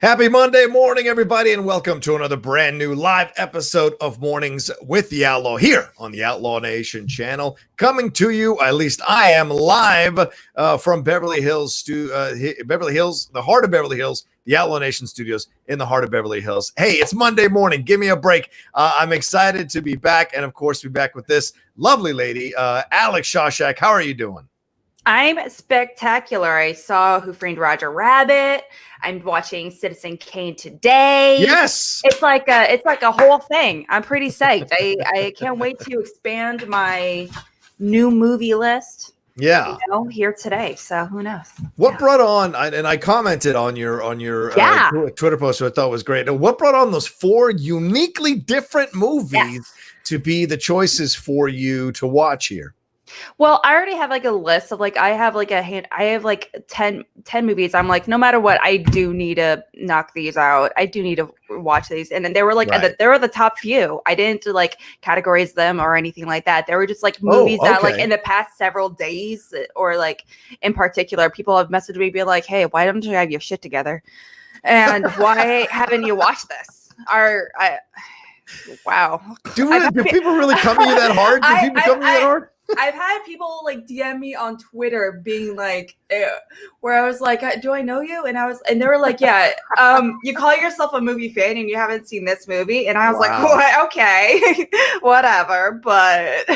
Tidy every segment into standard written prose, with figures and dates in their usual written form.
Happy Monday morning, everybody, and welcome to another brand new live episode of Mornings with the Outlaw here on the Outlaw Nation channel. Coming to you, at least I am live from Beverly Hills, the heart of Beverly Hills, the Outlaw Nation studios in the heart of Beverly Hills. Hey, it's Monday morning. Give me a break. I'm excited to be back, and of course, be back with this lovely lady, Alex Shashek. How are you doing? I'm spectacular. I saw Who Framed Roger Rabbit. I'm watching Citizen Kane today. Yes, it's like a whole thing. I'm pretty psyched. I can't wait to expand my new movie list. Yeah, here today. So who knows? What brought on? And I commented on your Twitter post, which I thought was great. What brought on those four uniquely different movies to be the choices for you to watch here? Well, I already have like a list of I have 10 movies. I'm like, no matter what, I do need to knock these out. I do need to watch these. And then they were they were the top few. I didn't categorize them or anything like that. They were just movies that in the past several days or in particular, people have messaged me being like, hey, why don't you have your shit together? And why haven't you watched this? Wow. Do people really come to you that hard? Do people come to you that hard? I've had people DM me on Twitter being like, where I was like, do I know you? And they were like, yeah, you call yourself a movie fan and you haven't seen this movie. And I was like, what? Okay, whatever. But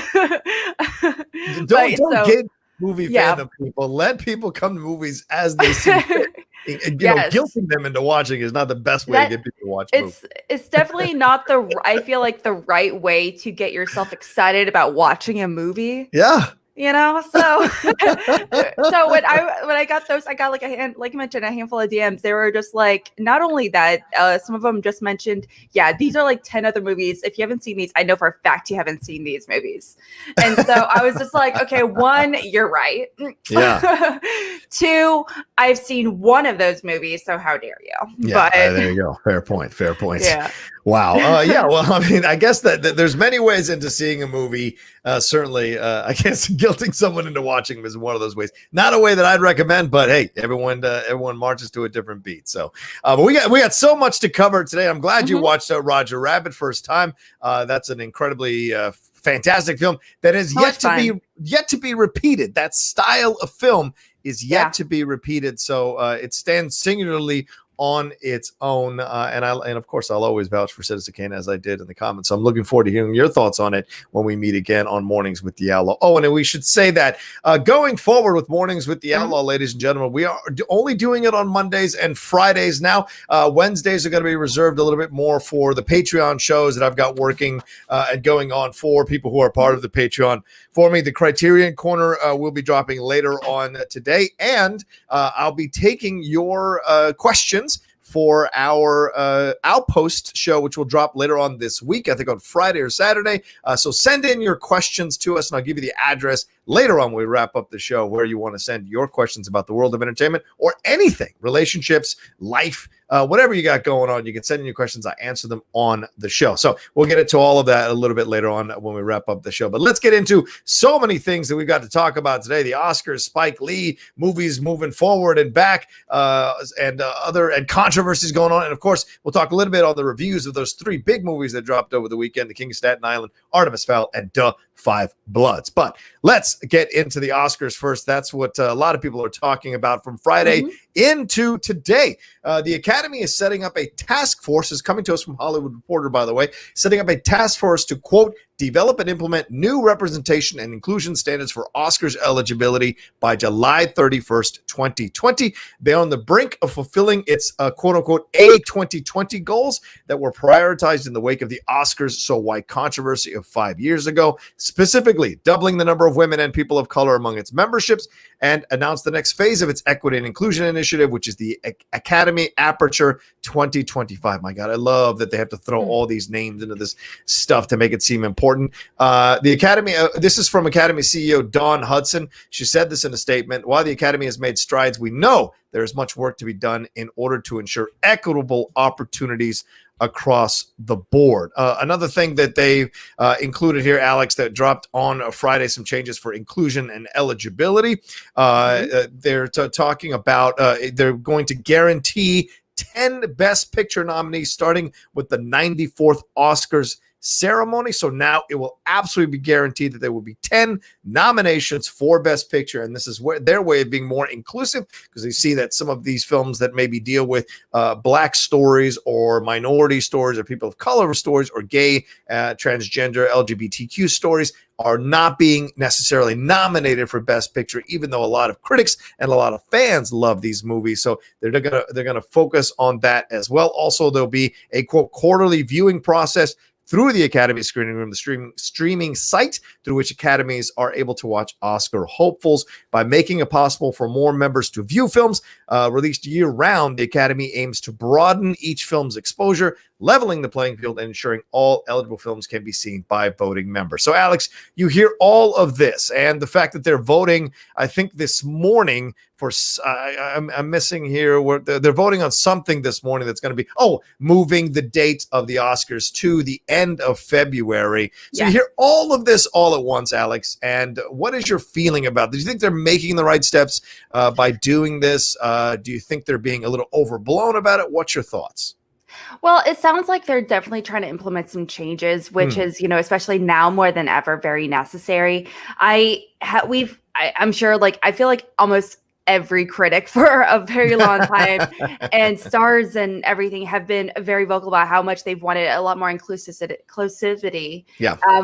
don't get movie fandom people. Let people come to movies as they see it. Guilting them into watching is not the best way to get people to watch movies. It's definitely not I feel like the right way to get yourself excited about watching a movie. Yeah. So when I got those, I got like you mentioned, a handful of DMs. They were just not only that, some of them just mentioned, these are 10 other movies. If you haven't seen these, I know for a fact you haven't seen these movies. And so I was just like, okay, one, you're right. Yeah. Two, I've seen one of those movies, so how dare you? Yeah, there you go. Fair point. Yeah. Wow. Well, I mean, I guess that there's many ways into seeing a movie. Certainly, I guess guilting someone into watching is one of those ways. Not a way that I'd recommend, but hey, everyone marches to a different beat. So, but we got so much to cover today. I'm glad you watched Roger Rabbit first time. That's an incredibly fantastic film that is yet to be repeated. That style of film is yet to be repeated. So it stands singularly on its own, and of course I'll always vouch for Citizen Kane as I did in the comments. So I'm looking forward to hearing your thoughts on it when we meet again on Mornings with the Outlaw. Oh, and we should say that going forward with Mornings with the Outlaw, ladies and gentlemen, we are only doing it on Mondays and Fridays now. Wednesdays are going to be reserved a little bit more for the Patreon shows that I've got working and going on for people who are part of the Patreon for me. The Criterion Corner will be dropping later on today, and I'll be taking your questions for our Outpost show, which will drop later on this week, I think on Friday or Saturday. So send in your questions to us, and I'll give you the address later on when we wrap up the show where you want to send your questions about the world of entertainment or anything, relationships, life, whatever you got going on. You can send in your questions. I answer them on the show. So we'll get into all of that a little bit later on when we wrap up the show. But let's get into so many things that we've got to talk about today. The Oscars, Spike Lee, movies moving forward and back, and controversies going on. And of course, we'll talk a little bit on the reviews of those three big movies that dropped over the weekend: The King of Staten Island, Artemis Fowl, and Da5Bloods. But let's get into the Oscars first. That's what a lot of people are talking about from Friday into today. The Academy is setting up a task force, is coming to us from Hollywood Reporter, by the way, setting up a task force to, quote, develop and implement new representation and inclusion standards for Oscars eligibility by July 31st, 2020. They're on the brink of fulfilling its quote-unquote A2020 goals that were prioritized in the wake of the Oscars So White controversy of 5 years ago, specifically doubling the number of women and people of color among its memberships, and announced the next phase of its equity and inclusion initiative, which is the Academy Aperture 2025. My God, I love that they have to throw all these names into this stuff to make it seem important. The Academy, this is from Academy CEO Dawn Hudson. She said this in a statement: while the Academy has made strides, we know there is much work to be done in order to ensure equitable opportunities across the board. Another thing that they included here, Alex, that dropped on Friday, some changes for inclusion and eligibility. They're talking about they're going to guarantee 10 Best Picture nominees, starting with the 94th Oscars ceremony. So now it will absolutely be guaranteed that there will be 10 nominations for Best Picture. And this is where their way of being more inclusive, because they see that some of these films that maybe deal with Black stories or minority stories or people of color stories or gay, transgender, LGBTQ stories are not being necessarily nominated for Best Picture, even though a lot of critics and a lot of fans love these movies. So they're gonna focus on that as well. Also, there'll be a quote quarterly viewing process through the Academy Screening Room, the streaming site through which academies are able to watch Oscar hopefuls. By making it possible for more members to view films released year-round, the Academy aims to broaden each film's exposure, leveling the playing field and ensuring all eligible films can be seen by voting members. So, Alex, you hear all of this, and the fact that they're voting, I think this morning for, I'm missing here, where they're voting on something this morning that's going to be, moving the date of the Oscars to the end of February. So you hear all of this all at once, Alex, and what is your feeling about this? Do you think they're making the right steps by doing this? Do you think they're being a little overblown about it? What's your thoughts? Well, it sounds like they're definitely trying to implement some changes, which is, especially now more than ever, very necessary. I'm sure, I feel like almost every critic for a very long time and stars and everything have been very vocal about how much they've wanted a lot more inclusivity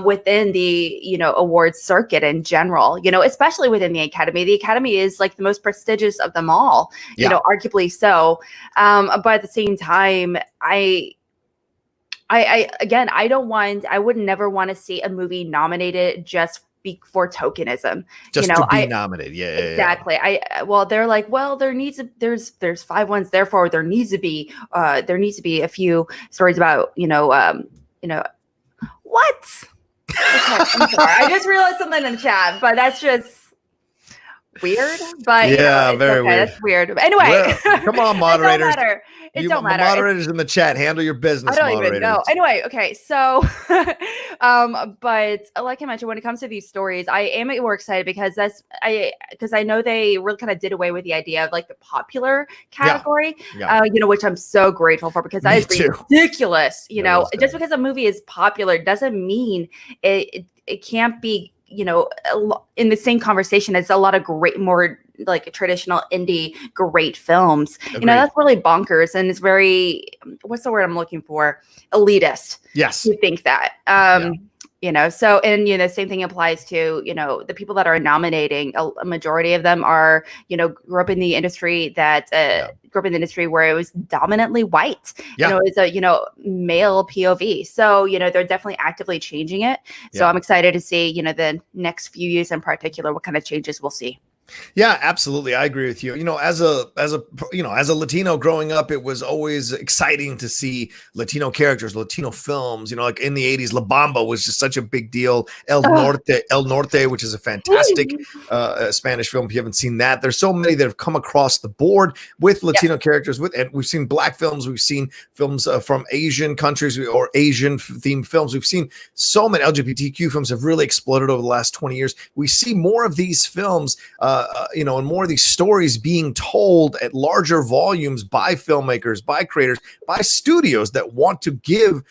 within the, awards circuit in general, especially within the Academy. The Academy is like the most prestigious of them all, arguably so. But at the same time, I would never want to see a movie nominated just for tokenism, just to be nominated. Exactly. They're like, there's 5 ones, therefore there needs to be a few stories about, what? Okay, I'm sorry. I just realized something in the chat, but that's just weird. But very weird. That's weird. Anyway, come on, moderators. It don't matter. Moderators in the chat, handle your business. I don't even know. Anyway, okay, so, but like I mentioned, when it comes to these stories, I am more excited because I know they really kind of did away with the idea of like the popular category, which I'm so grateful for, because that is ridiculous. Just because a movie is popular doesn't mean it can't be, in the same conversation as a lot of more like traditional indie great films. Agreed. That's really bonkers, and it's very, what's the word I'm looking for? Elitist. Yes. To think that. So, and, same thing applies to, the people that are nominating. A majority of them are, grew up in the industry where it was dominantly white, it's a, male POV. So, they're definitely actively changing it. So I'm excited to see, the next few years in particular, what kind of changes we'll see. Yeah, absolutely. I agree with you. As a Latino growing up, it was always exciting to see Latino characters, Latino films. Like in the 80s, La Bamba was just such a big deal. El Norte, which is a fantastic Spanish film. If you haven't seen that, there's so many that have come across the board with Latino characters. And we've seen Black films, we've seen films from Asian countries or Asian themed films. We've seen so many LGBTQ films have really exploded over the last 20 years. We see more of these films. And more of these stories being told at larger volumes by filmmakers, by creators, by studios that want to give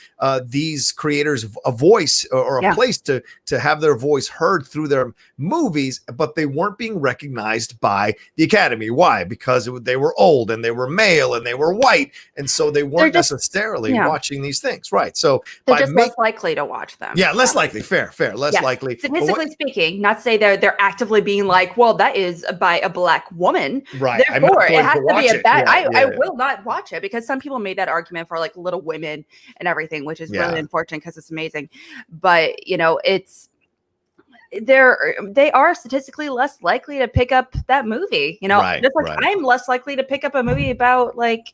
these creators a voice or a place to have their voice heard through their movies, but they weren't being recognized by the Academy. Why? Because they were old and they were male and they were white, and so they weren't necessarily watching these things. Right. So they're just less likely to watch them. Yeah, less likely. Fair. Less likely. Statistically speaking, not to say they're actively being like, well, that is by a Black woman. Right. Therefore, it has to be a bad. I will not watch it, because some people made that argument for like Little Women and everything, which is really unfortunate because it's amazing. But they are statistically less likely to pick up that movie. Just like I'm less likely to pick up a movie about like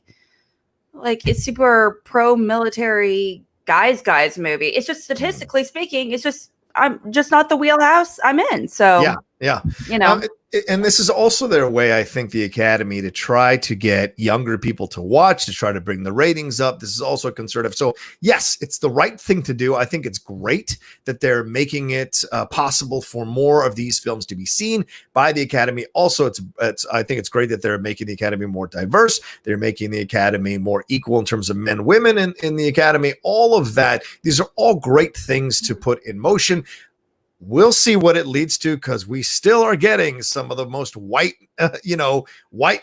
it's super pro-military guys movie. It's just statistically speaking, it's just I'm just not the wheelhouse I'm in. So And this is also their way, I think, the Academy, to try to get younger people to watch, to try to bring the ratings up. This is also conservative. So yes, it's the right thing to do. I think it's great that they're making it possible for more of these films to be seen by the Academy. Also, I think it's great that they're making the Academy more diverse. They're making the Academy more equal in terms of men, women in the Academy. All of that. These are all great things to put in motion. We'll see what it leads to, because we still are getting some of the most white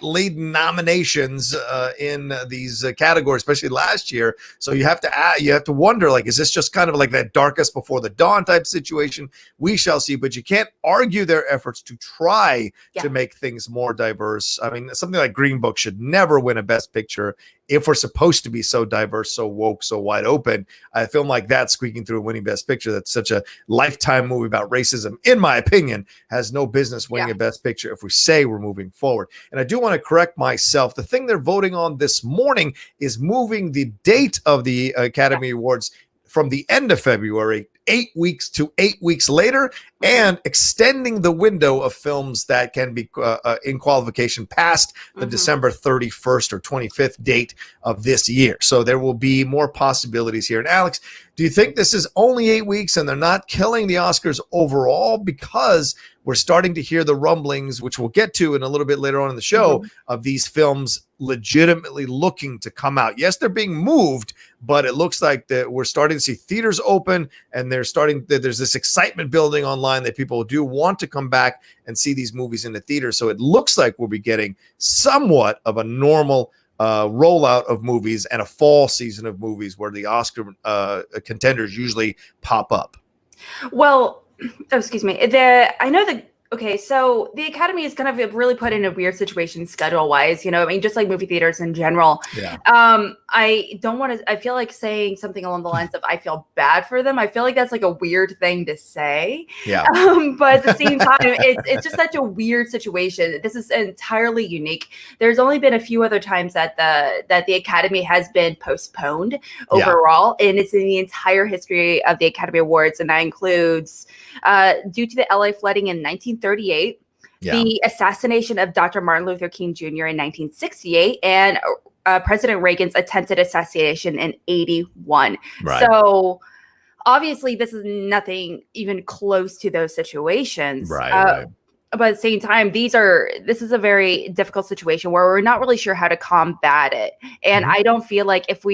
lead nominations in these categories, especially last year. So you have to wonder, like, is this just kind of like that darkest before the dawn type situation? We shall see, but you can't argue their efforts to try to make things more diverse. I mean, something like Green Book should never win a Best Picture if we're supposed to be so diverse, so woke, so wide open. A film like that squeaking through winning Best Picture, that's such a Lifetime movie about racism, in my opinion, has no business winning a Best Picture if we say we're moving forward. And I do want to correct myself. The thing they're voting on this morning is moving the date of the Academy Awards from the end of February 8 weeks to 8 weeks later, and extending the window of films that can be in qualification past the December 31st or 25th date of this year. So there will be more possibilities here. And Alex, do you think this is only 8 weeks and they're not killing the Oscars overall? Because we're starting to hear the rumblings, which we'll get to in a little bit later on in the show, of these films legitimately looking to come out. Yes, they're being moved, but it looks like that we're starting to see theaters open, and there's this excitement building online that people do want to come back and see these movies in the theater. So it looks like we'll be getting somewhat of a normal rollout of movies and a fall season of movies where the Oscar contenders usually pop up. Well, excuse me. I know that. Okay, so the Academy is kind of really put in a weird situation schedule-wise. I mean, just like movie theaters in general. Yeah. I don't want to. I feel like saying something along the lines of "I feel bad for them." I feel like that's like a weird thing to say. Yeah. But at the same time, it's just such a weird situation. This is entirely unique. There's only been a few other times that the Academy has been postponed overall, and it's in the entire history of the Academy Awards, and that includes due to the LA flooding in 1938, the assassination of Dr. Martin Luther King Jr. in 1968, and President Reagan's attempted assassination in 81. Right. So obviously this is nothing even close to those situations. Right. But at the same time, this is a very difficult situation where we're not really sure how to combat it. And I don't feel like if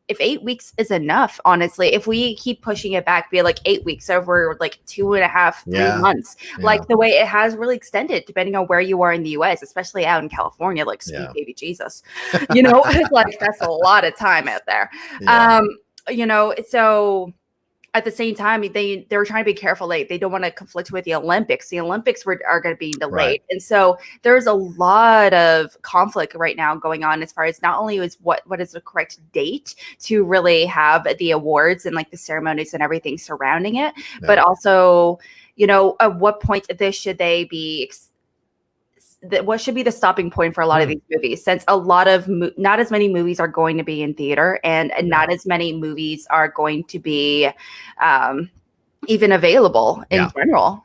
8 weeks is enough, honestly, if we keep pushing it back, be like 8 weeks over like 2.5, 3 months, like the way it has really extended, depending on where you are in the US, especially out in California, like sweet baby Jesus, it's like, that's a lot of time out there. So at the same time, they were trying to be careful. They don't want to conflict with the Olympics. The Olympics are going to be delayed. Right. And so there's a lot of conflict right now going on as far as not only is what is the correct date to really have the awards and like the ceremonies and everything surrounding it, but also, at what point should they be what should be the stopping point for a lot of these movies, since a lot of not as many movies are going to be in theater, and not as many movies are going to be even available in general,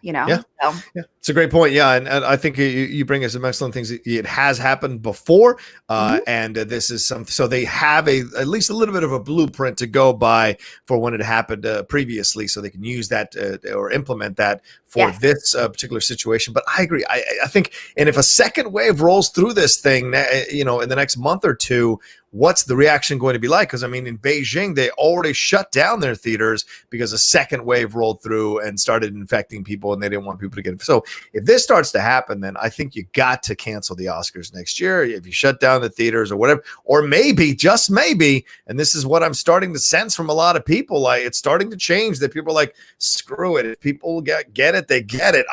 So. It's a great point. And I think you bring us some excellent things. It has happened before, and this is so they have at least a little bit of a blueprint to go by for when it happened previously, so they can use that or implement that for this particular situation. But I agree. I think, and if a second wave rolls through this thing, in the next month or two, what's the reaction going to be like? Because I mean, in Beijing, they already shut down their theaters because a second wave rolled through and started infecting people, and they didn't want people to get it. So if this starts to happen, then I think you got to cancel the Oscars next year. If you shut down the theaters or whatever, or maybe, just maybe, and this is what I'm starting to sense from a lot of people, like it's starting to change, that people are like, screw it. If people get it, they get it.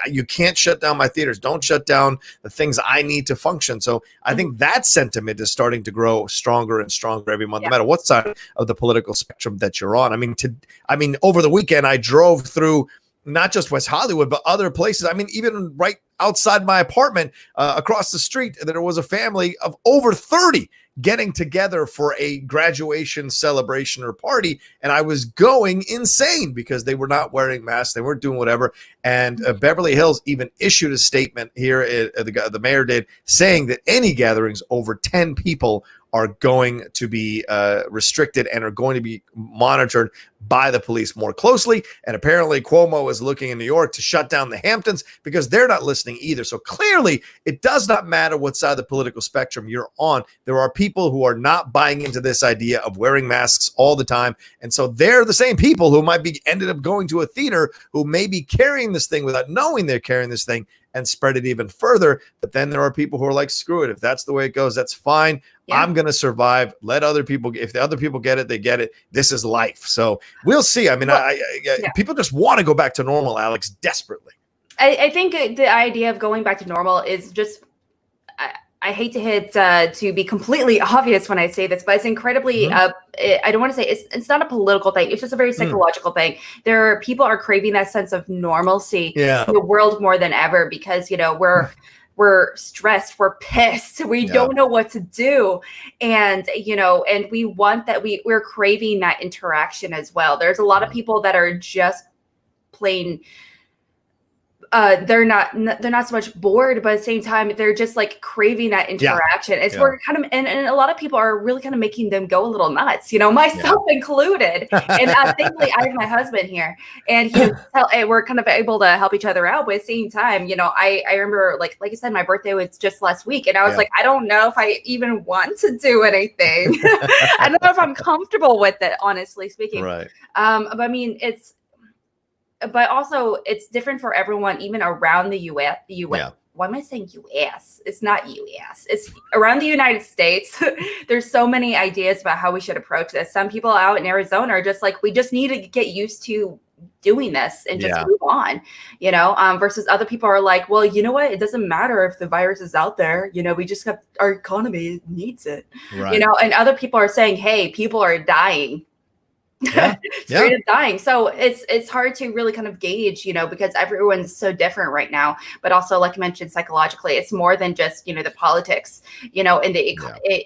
You can't shut down my theaters. Don't shut down the things I need to function. So I think that sentiment is starting to grow stronger and stronger every month, no matter what side of the political spectrum that you're on. I mean, over the weekend, I drove through not just West Hollywood, but other places. I mean, even right outside my apartment, across the street, there was a family of over 30 getting together for a graduation celebration or party, and I was going insane because they were not wearing masks, they weren't doing whatever. And Beverly Hills even issued a statement here, the mayor did, saying that any gatherings over 10 people are going to be restricted and are going to be monitored by the police more closely. And apparently Cuomo is looking in New York to shut down the Hamptons because they're not listening either. So clearly it does not matter what side of the political spectrum you're on. There are people who are not buying into this idea of wearing masks all the time. And so they're the same people who might be ended up going to a theater who may be carrying this thing without knowing they're carrying this thing and spread it even further. But then there are people who are like, screw it. If that's the way it goes, that's fine. Yeah. I'm going to survive. Let other people, if the other people get it, they get it. This is life. So we'll see. I mean, people just want to go back to normal, Alex, desperately. I think the idea of going back to normal is just, I hate to hit to be completely obvious when I say this, but it's incredibly, I don't want to say it's not a political thing. It's just a very psychological thing. People are craving that sense of normalcy in the world more than ever because, you know, we're stressed, we're pissed, we don't know what to do. And, you know, and we want that we're craving that interaction as well. There's a lot of people that are just plain, they're not so much bored, but at the same time, they're just like craving that interaction. It's we're kind of, and a lot of people are really kind of making them go a little nuts, you know, myself included. And thankfully I have my husband here and we're kind of able to help each other out. But at the same time, you know, I remember like I said, my birthday was just last week and I was like, I don't know if I even want to do anything. I don't know if I'm comfortable with it, honestly speaking. Right. But I mean, but also it's different for everyone, even around the U.S. Why am I saying U.S.? It's not U.S. It's around the United States. There's so many ideas about how we should approach this. Some people out in Arizona are just like, we just need to get used to doing this and just move on, you know, versus other people are like, well, you know what? It doesn't matter if the virus is out there. You know, we just have our economy needs it, you know, and other people are saying, hey, people are dying. Straight up dying. So it's hard to really kind of gauge, you know, because everyone's so different right now. But also, like I mentioned, psychologically, it's more than just, you know, the politics, you know, and the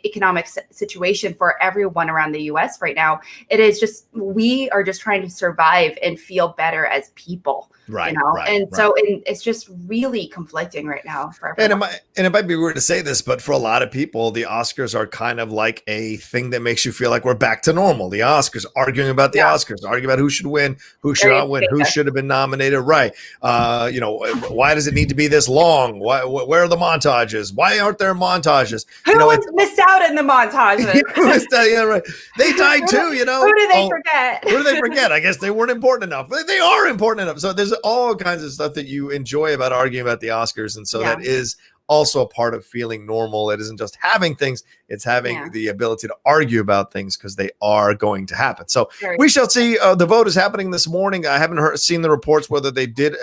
economic situation for everyone around the U.S. right now. It is just, we are just trying to survive and feel better as people. Right. You know? So it's just really conflicting right now for everyone. And it might be weird to say this, but for a lot of people, the Oscars are kind of like a thing that makes you feel like we're back to normal. The Oscars, arguing about the Oscars, arguing about who should win, who should not win, who should have been nominated. Right. You know, why does it need to be this long? Where are the montages? Why aren't there montages? Who missed out in the montages? Right. They died too, you know. Who do they forget? Who do they forget? I guess they weren't important enough. They are important enough. So there's all kinds of stuff that you enjoy about arguing about the Oscars. And so that is also a part of feeling normal. It isn't just having things, it's having the ability to argue about things because they are going to happen. So we shall see. The vote is happening this morning. I haven't seen the reports whether they did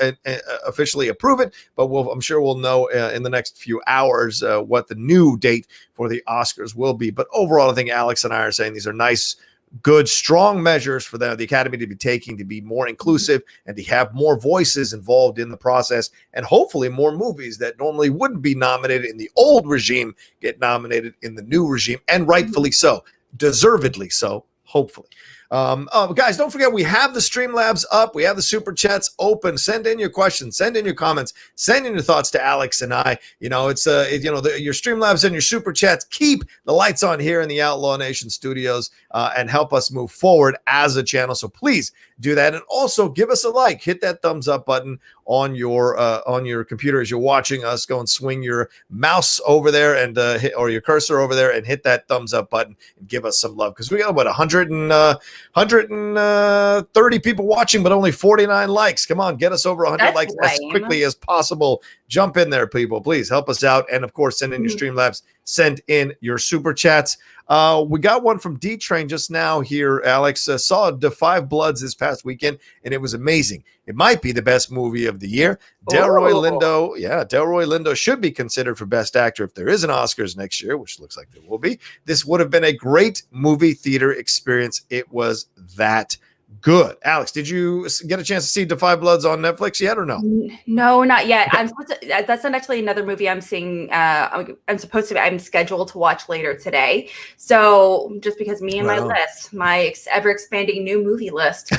officially approve it, but I'm sure we'll know in the next few hours what the new date for the Oscars will be. But overall, I think Alex and I are saying these are nice, good, strong measures for the Academy to be taking to be more inclusive and to have more voices involved in the process, and hopefully more movies that normally wouldn't be nominated in the old regime get nominated in the new regime, and rightfully so, deservedly so, hopefully. Guys, don't forget, we have the Streamlabs up. We have the Super Chats open. Send in your questions. Send in your comments. Send in your thoughts to Alex and I. You know, it's, your Streamlabs and your Super Chats keep the lights on here in the Outlaw Nation studios and help us move forward as a channel. So please do that. And also give us a like. Hit that thumbs up button on your computer as you're watching us. Go and swing your mouse over there and or your cursor over there and hit that thumbs up button and give us some love, because we got about 130 people watching, but only 49 likes. Come on, get us over 100 likes as quickly as possible. Jump in there, people. Please help us out. And of course, send in your Streamlabs. Send in your Super Chats. We got one from D-Train just now here, Alex. Saw Da5Bloods this past weekend, and it was amazing. It might be the best movie of the year. Delroy Lindo should be considered for Best Actor if there is an Oscars next year, which looks like there will be. This would have been a great movie theater experience. It was that Good. Alex, did you get a chance to see Da5Bloods on Netflix yet or no? No, not yet. I'm supposed to, that's not actually another movie I'm seeing. I'm scheduled to watch later today. So just because me and my list, my ever expanding new movie list,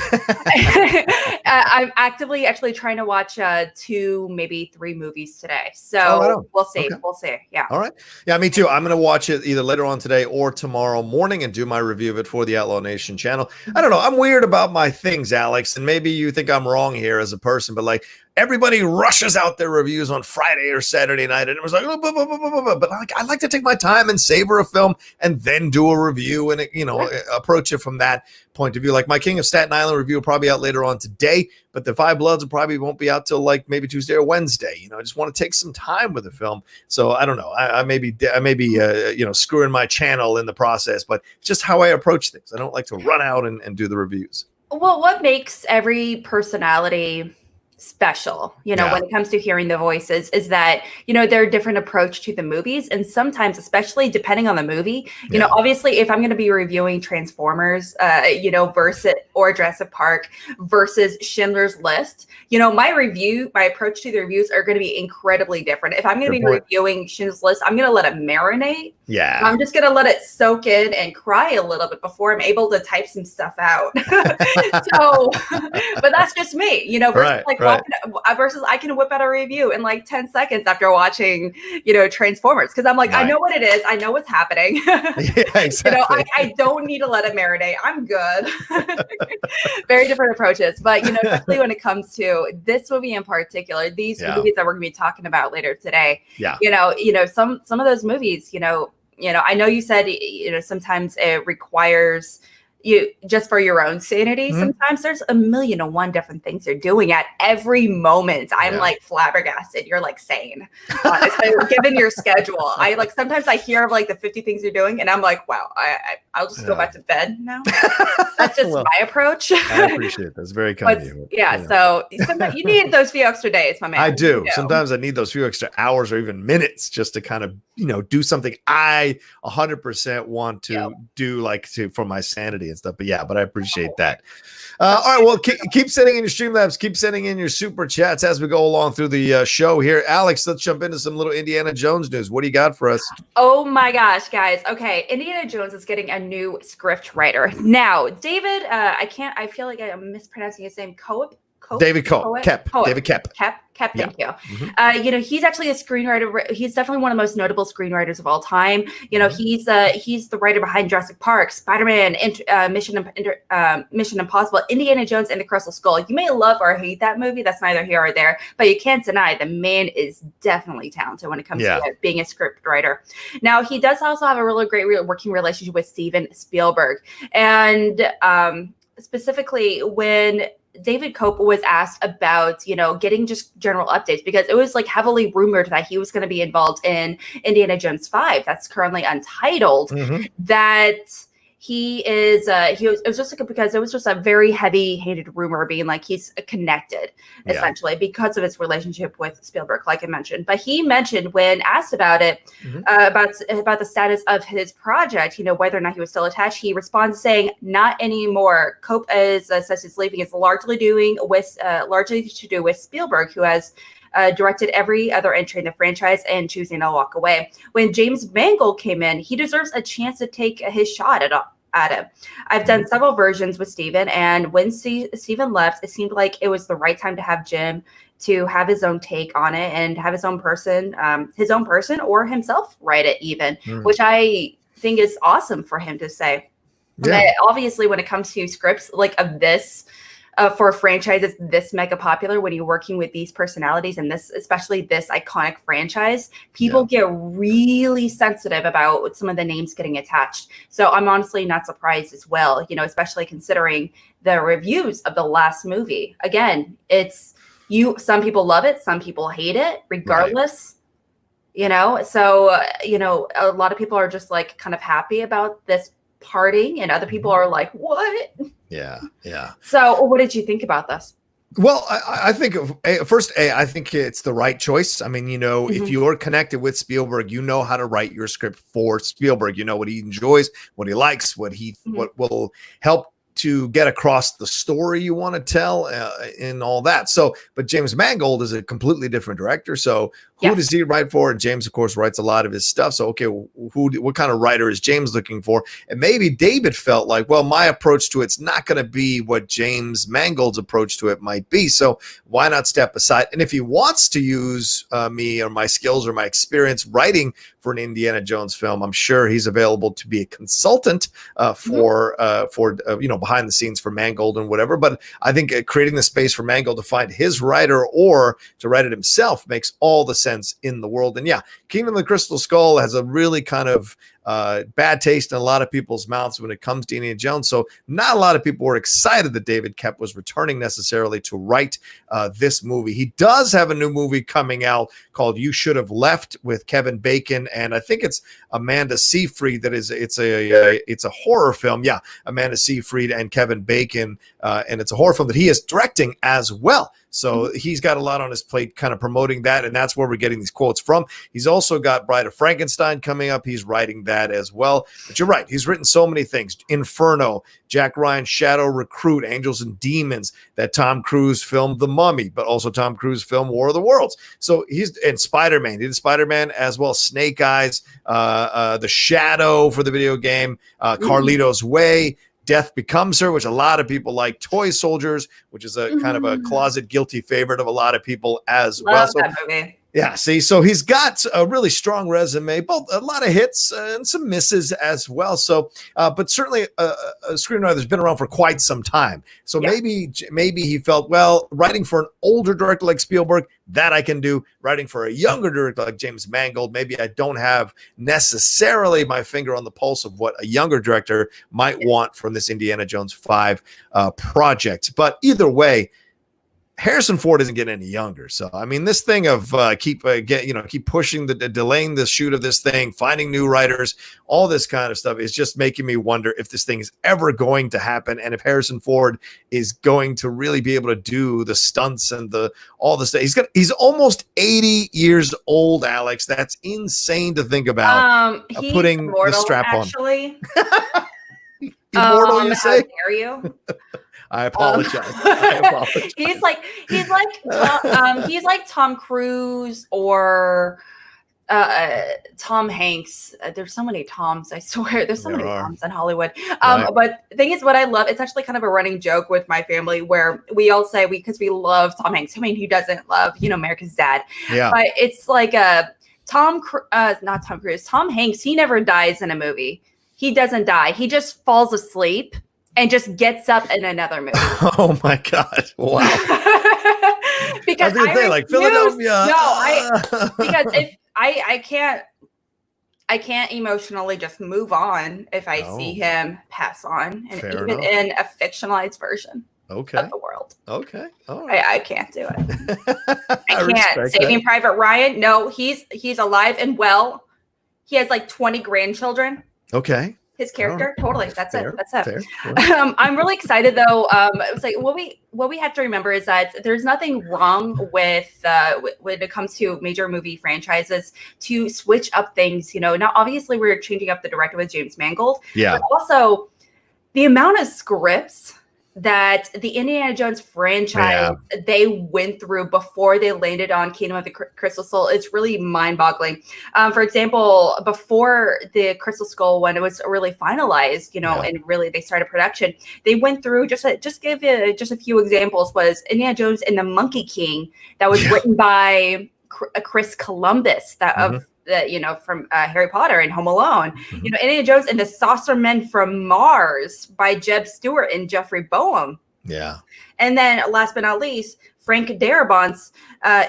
I'm actively actually trying to watch 2, maybe 3 movies today. So we'll see. Okay. We'll see. Yeah. All right. Yeah, me too. I'm going to watch it either later on today or tomorrow morning and do my review of it for the Outlaw Nation channel. I don't know. I'm weird about my things, Alex, and maybe you think I'm wrong here as a person, but like everybody rushes out their reviews on Friday or Saturday night, and it was like, oh, but I like to take my time and savor a film and then do a review and approach it from that point of view. Like my King of Staten Island review will probably be out later on today, but the Da5Bloods probably won't be out till like maybe Tuesday or Wednesday. I just want to take some time with the film. So I don't know. I may be screwing my channel in the process, but it's just how I approach things. I don't like to run out and do the reviews. Well, what makes every personality special, when it comes to hearing the voices, is that, their different approach to the movies. And sometimes, especially depending on the movie, obviously if I'm going to be reviewing Transformers, versus or Jurassic Park versus Schindler's List, my approach to the reviews are going to be incredibly different. If I'm going to be reviewing Schindler's List, I'm going to let it marinate. Yeah. I'm just going to let it soak in and cry a little bit before I'm able to type some stuff out. So, but that's just me, versus I can whip out a review in like 10 seconds after watching, Transformers. Cause I'm like, I know what it is. I know what's happening. Yeah, exactly. I don't need to let it marinate. I'm good. Very different approaches. But, especially when it comes to this movie in particular, these movies that we're going to be talking about later today, some of those movies, I know you said, sometimes it requires you just for your own sanity. Sometimes there's 1,000,001 different things you're doing at every moment. I'm like flabbergasted. You're like sane. Given your schedule, sometimes I hear of like the 50 things you're doing and I'm like, wow, I'll just go back to bed now. That's just my approach. I appreciate it. That's very kind of you. So sometimes you need those few extra days, my man. I do. Sometimes I need those few extra hours or even minutes just to kind of, do something I 100% want to do for my sanity and stuff. But I appreciate that. All right. Well, keep sending in your Streamlabs. Keep sending in your Super Chats as we go along through the show here. Alex, let's jump into some little Indiana Jones news. What do you got for us? Oh my gosh, guys. Okay. Indiana Jones is getting a new script writer. Now, David, I feel like I'm mispronouncing his name. Koepp? David Koepp. David Koepp. Thank you. Mm-hmm. He's actually a screenwriter. He's definitely one of the most notable screenwriters of all time. He's the writer behind Jurassic Park, Spider-Man, Mission Impossible, Indiana Jones, and the Crystal Skull. You may love or hate that movie. That's neither here or there. But you can't deny the man is definitely talented when it comes to being a script writer. Now, he does also have a really great working relationship with Steven Spielberg. And specifically when David Koepp was asked about, getting just general updates, because it was like heavily rumored that he was going to be involved in Indiana Jones 5 that's currently untitled, that it was just a very heavy-handed rumor being like he's connected essentially because of his relationship with Spielberg, like I mentioned. But he mentioned when asked about it, about the status of his project, whether or not he was still attached, he responds saying, "Not anymore." Koepp says his leaving is largely to do with Spielberg, who has directed every other entry in the franchise and choosing to walk away. When James Mangold came in, he deserves a chance to take his shot at it. I've done several versions with Steven, and when Steven left, it seemed like it was the right time to have Jim to have his own take on it and have his own person or himself write it even, which I think is awesome for him to say. But obviously, when it comes to scripts like of this, for a franchise that's this mega popular, when you're working with these personalities and especially this iconic franchise, people get really sensitive about some of the names getting attached. So I'm honestly not surprised as well, especially considering the reviews of the last movie. Again, some people love it, some people hate it, regardless. So a lot of people are just like kind of happy about this parting, and other people are like, what? So what did you think about this? Well, I think I think it's the right choice. I mean, if you're connected with Spielberg, you know how to write your script for Spielberg. You know what he enjoys, what he likes, what will help to get across the story you want to tell and all that. So, but James Mangold is a completely different director. So who does he write for? And James, of course, writes a lot of his stuff. So, okay, what kind of writer is James looking for? And maybe David felt like, well, my approach to it's not going to be what James Mangold's approach to it might be. So why not step aside? And if he wants to use me or my skills or my experience writing for an Indiana Jones film, I'm sure he's available to be a consultant for behind the scenes for Mangold and whatever. But I think creating the space for Mangold to find his writer or to write it himself makes all the sense in the world. And yeah, Kingdom of the Crystal Skull has a really kind of bad taste in a lot of people's mouths when it comes to Indiana Jones. So not a lot of people were excited that David Koepp was returning necessarily to write this movie. He does have a new movie coming out called You Should Have Left with Kevin Bacon, and I think it's Amanda Seyfried. It's a horror film. Yeah, Amanda Seyfried and Kevin Bacon, and it's a horror film that he is directing as well. So he's got a lot on his plate kind of promoting that, and that's where we're getting these quotes from. He's also got Bride of Frankenstein coming up. He's writing that as well. But you're right. He's written so many things. Inferno, Jack Ryan's Shadow Recruit, Angels and Demons, that Tom Cruise film The Mummy, but also Tom Cruise film War of the Worlds. So and Spider-Man. He did Spider-Man as well. Snake Eyes, The Shadow for the video game, Carlito's Way, Death Becomes Her, which a lot of people like, Toy Soldiers, which is a kind of a closet guilty favorite of a lot of people as well. So, that movie. Yeah, see, so he's got a really strong resume, both a lot of hits and some misses as well. So, but certainly a screenwriter that's been around for quite some time. So maybe he felt, well, writing for an older director like Spielberg, that I can do. Writing for a younger director like James Mangold, maybe I don't have necessarily my finger on the pulse of what a younger director might want from this Indiana Jones 5 project. But either way, Harrison Ford isn't getting any younger. So, I mean, this thing of keep pushing delaying the shoot of this thing, finding new writers, all this kind of stuff is just making me wonder if this thing is ever going to happen. And if Harrison Ford is going to really be able to do the stunts and all the stuff. He's almost 80 years old, Alex. That's insane to think about. Putting the strap actually. on. Immortal, you say? How dare you? I apologize. He's like Tom Cruise or Tom Hanks. There's so many Toms, I swear. There's so many Toms in Hollywood. Right. But the thing is, what I love, it's actually kind of a running joke with my family where we all say because we love Tom Hanks. I mean, who doesn't love, America's Dad? Yeah. But it's like Tom Hanks, he never dies in a movie. He doesn't die. He just falls asleep and just gets up in another movie. Oh my God! Wow. Because Philadelphia. Because if I can't emotionally just move on if I see him pass on, and Fair even enough. in a fictionalized version of the world. Okay. All right. I can't do it. I can't. Saving Private Ryan. No, he's alive and well. He has like 20 grandchildren. Okay. His character, totally. That's it. Fair. I'm really excited though. It was like what we have to remember is that there's nothing wrong with when it comes to major movie franchises to switch up things. Now obviously we're changing up the director with James Mangold. Yeah. But also the amount of scripts that the Indiana Jones franchise they went through before they landed on Kingdom of the Crystal Skull is really mind-boggling. For example, before the Crystal Skull, when it was really finalized, and really they started production, they went through just give you just a few examples. Was Indiana Jones and the Monkey King that was written by Chris Columbus from Harry Potter and Home Alone. Indiana Jones and the Saucer Men from Mars by Jeb Stewart and Jeffrey Boehm. Yeah. And then last but not least, Frank Darabont's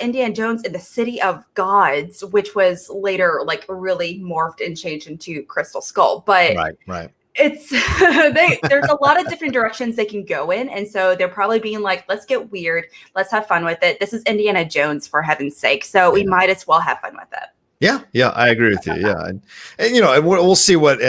Indiana Jones and the City of Gods, which was later like really morphed and changed into Crystal Skull. But right. It's there's a lot of different directions they can go in, and so they're probably being like, let's get weird, let's have fun with it. This is Indiana Jones, for heaven's sake, so we might as well have fun with it. Yeah, I agree with you. Yeah, and we'll see what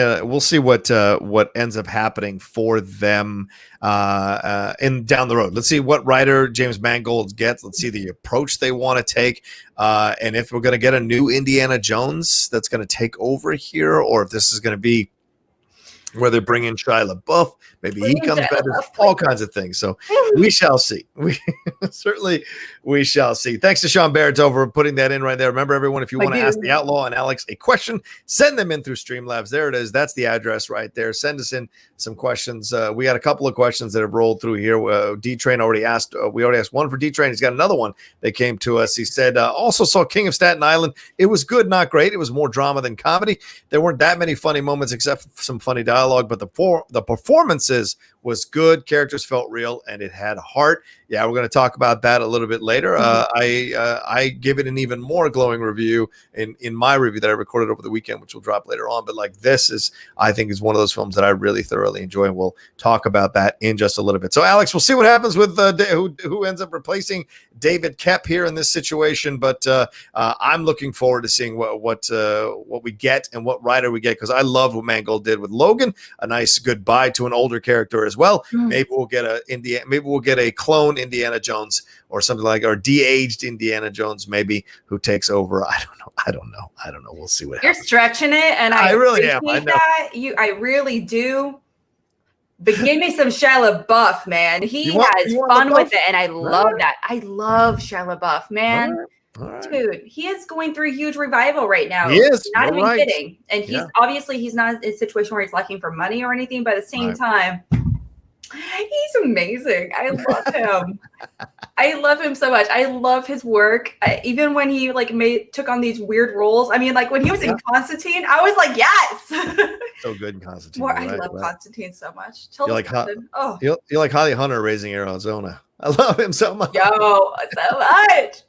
ends up happening for them down the road. Let's see what writer James Mangold gets. Let's see the approach they want to take, and if we're going to get a new Indiana Jones that's going to take over here, or if this is going to be where they bring in Shia LaBeouf. Maybe he comes back. There's all kinds of things. So we shall see. We certainly we shall see. Thanks to Sean Barrett over putting that in right there. Remember, everyone, if you want to ask the Outlaw and Alex a question, send them in through Streamlabs. There it is. That's the address right there. Send us in some questions. We got a couple of questions that have rolled through here. D-Train already asked. We already asked one for D-Train. He's got another one that came to us. He said, also saw King of Staten Island. It was good, not great. It was more drama than comedy. There weren't that many funny moments except for some funny dialogue, but the performances was good. Characters felt real, and it had heart. Yeah, we're going to talk about that a little bit later. I give it an even more glowing review in my review that I recorded over the weekend, which will drop later on. But like this is, I think, is one of those films that I really thoroughly enjoy, and we'll talk about that in just a little bit. So, Alex, we'll see what happens with who ends up replacing David Koepp here in this situation. But I'm looking forward to seeing what we get and what writer we get, because I love what Mangold did with Logan. A nice goodbye to an older character as well. Maybe we'll get a clone Indiana Jones or something like, or de-aged Indiana Jones, maybe, who takes over. I don't know. We'll see what happens. You're stretching it, and I really am. I know. I really do. But give me some Shia LaBeouf, man. He has fun with it, and I love that. I love Shia LaBeouf, man. All right. Dude, he is going through a huge revival right now. He is. Not even kidding. And he's obviously he's not in a situation where he's looking for money or anything, but at the same time, he's amazing. I love him. I love him so much. I love his work. Even when he took on these weird roles. I mean, like when he was in Constantine, I was like, yes. So good in Constantine. I love Constantine so much. You're like Holly Hunter raising Arizona. I love him so much. Yo, so much.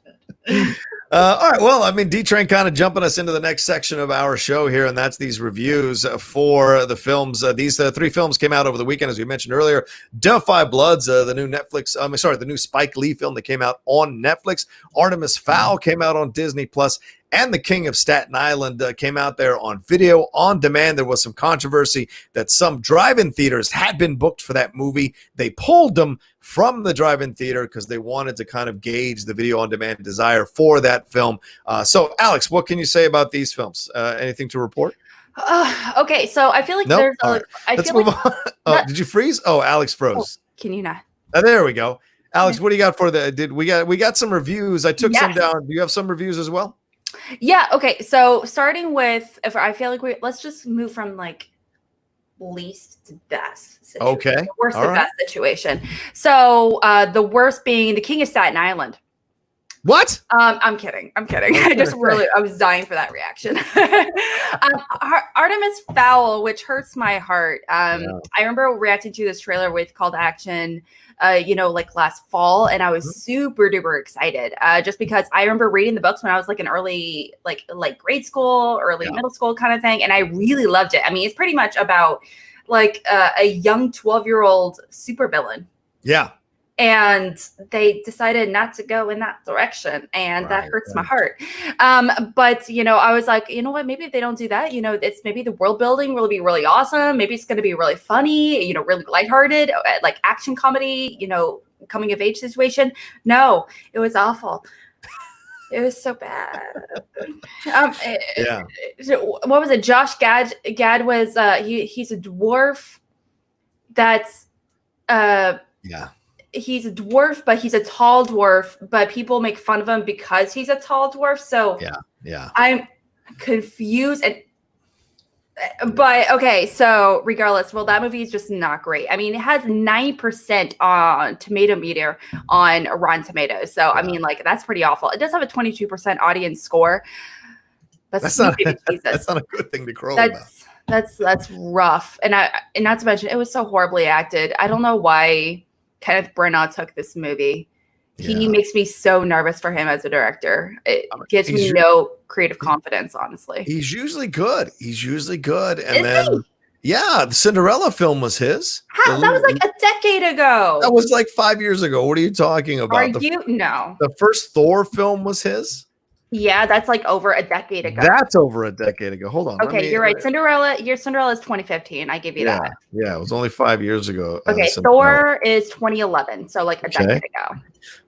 All right. Well, I mean, D-Train kind of jumping us into the next section of our show here, and that's these reviews for the films. These three films came out over the weekend, as we mentioned earlier. Da5Bloods, the new Spike Lee film that came out on Netflix. Artemis Fowl came out on Disney Plus. And The King of Staten Island came out there on video on demand. There was some controversy that some drive-in theaters had been booked for that movie. They pulled them from the drive-in theater because they wanted to kind of gauge the video on demand desire for that film. So, Alex, what can you say about these films? Anything to report? Okay, so I feel like there's right. Let's move on. Did you freeze? Oh, Alex froze. Can you not? There we go. Alex, what do you got for we got some reviews. I took some down. Do you have some reviews as well? Yeah. Okay. So starting with, I feel like let's just move from least to best situation. Okay. The worst to best situation. So the worst being The King of Staten Island. What? I'm kidding. I was dying for that reaction. Artemis Fowl, which hurts my heart. I remember reacting to this trailer with Call to Action, last fall, and I was super duper excited. Just because I remember reading the books when I was in early, grade school, early middle school kind of thing, and I really loved it. I mean, it's pretty much about a young 12-year-old supervillain. Yeah. And they decided not to go in that direction. And that hurts my heart. But, I was like, you know what, maybe if they don't do that, it's maybe the world building will be really awesome. Maybe it's going to be really funny, really lighthearted, like action comedy, coming of age situation. No, it was awful. It was so bad. What was it? Josh Gad was, he's a dwarf. That's, he's a dwarf, but he's a tall dwarf, but people make fun of him because he's a tall dwarf. So I'm confused. But okay, so regardless, that movie is just not great. I mean, it has 9% on Tomato Meter on Rotten Tomatoes. So I mean, that's pretty awful. It does have a 22% audience score. That's not a good thing to crow about. That's rough. And not to mention, it was so horribly acted. I don't know why Kenneth Branagh took this movie. He makes me so nervous for him as a director. It gives me no creative confidence, honestly. He's usually good. And then, the Cinderella film was his. That was a decade ago. That was 5 years ago. What are you talking about? No. The first Thor film was his. Yeah, that's like over a decade ago. That's over a decade ago. Hold on. Okay, you're right. Cinderella is 2015. I give you that. Yeah, it was only 5 years ago. Okay, Thor is 2011, so like a decade ago.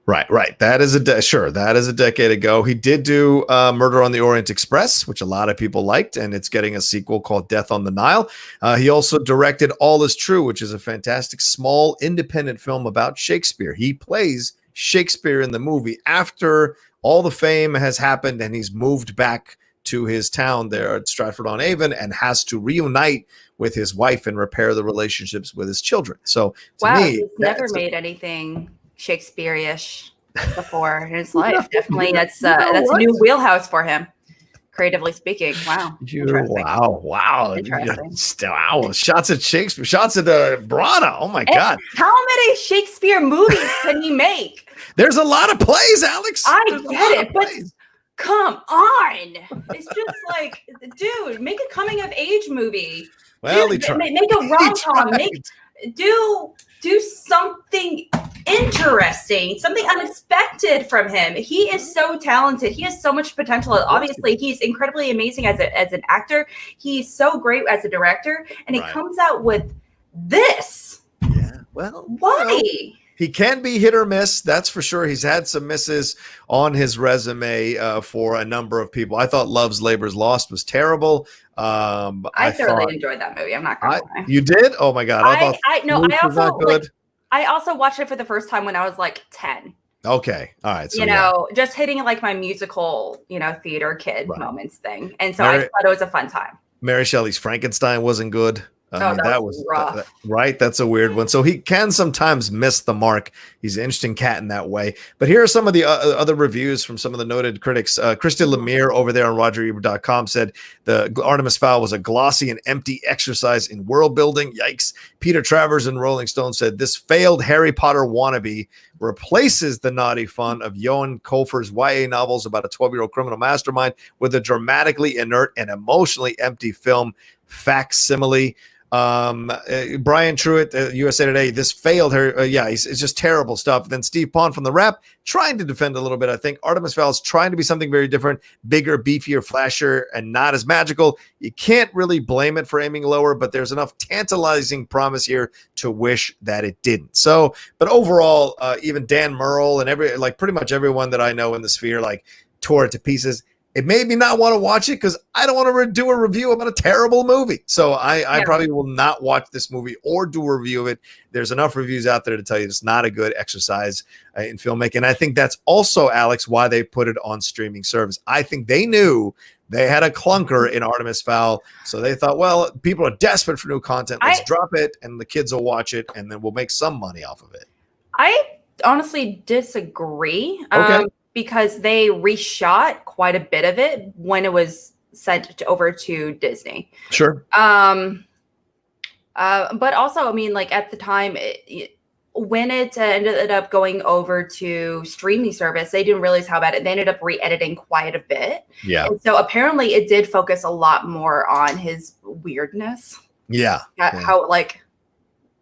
Right. That is that is a decade ago. He did do Murder on the Orient Express, which a lot of people liked, and it's getting a sequel called Death on the Nile. He also directed All Is True, which is a fantastic small independent film about Shakespeare. He plays Shakespeare in the movie after all the fame has happened, and he's moved back to his town there at Stratford-on-Avon and has to reunite with his wife and repair the relationships with his children. So to me, he's never made anything Shakespeare-ish before in his life. Definitely, that's a new wheelhouse for him, creatively speaking. Wow. Wow. Interesting. Wow. Shots at Shakespeare. Shots at Brana. Oh my God. How many Shakespeare movies can he make? There's a lot of plays, Alex. I get it, but come on. It's just like, dude, make a coming of age movie. Well, make a rom-com. Do something interesting, something unexpected from him. He is so talented. He has so much potential. Obviously, he's incredibly amazing as an actor. He's so great as a director, and he comes out with this. Yeah. Well, why? He can be hit or miss, that's for sure. He's had some misses on his resume for a number of people. I thought Love's Labor's Lost was terrible. I thoroughly enjoyed that movie. I'm not gonna lie. You did? Oh my God! I also watched it for the first time when I was like 10. Okay, all right. So, just hitting like my musical, theater kid moments thing, and so I thought it was a fun time. Mary Shelley's Frankenstein wasn't good. That was rough. Right. That's a weird one. So he can sometimes miss the mark. He's an interesting cat in that way. But here are some of the other reviews from some of the noted critics. Christy Lemire over there on RogerEbert.com said the Artemis Fowl was a glossy and empty exercise in world building. Yikes. Peter Travers in Rolling Stone said this failed Harry Potter wannabe replaces the naughty fun of Johan Colfer's YA novels about a 12-year-old criminal mastermind with a dramatically inert and emotionally empty film facsimile. Brian Truitt, USA Today, this failed her. It's just terrible stuff. Then Steve Pond from The Wrap trying to defend a little bit. I think Artemis Fowl is trying to be something very different, bigger, beefier, flashier, and not as magical. You can't really blame it for aiming lower, but there's enough tantalizing promise here to wish that it didn't. So, but overall, even Dan Murrell and pretty much everyone that I know in the sphere, tore it to pieces. It made me not want to watch it because I don't want to do a review about a terrible movie. So I probably will not watch this movie or do a review of it. There's enough reviews out there to tell you it's not a good exercise in filmmaking. And I think that's also, Alex, why they put it on streaming service. I think they knew they had a clunker in Artemis Fowl. So they thought, well, people are desperate for new content. Let's drop it and the kids will watch it and then we'll make some money off of it. I honestly disagree. Okay. Because they reshot quite a bit of it when it was sent over to Disney. Sure. But also, at the time, when it ended up going over to streaming service, they didn't realize how bad it. They ended up re-editing quite a bit. Yeah. And so apparently, it did focus a lot more on his weirdness. Yeah. How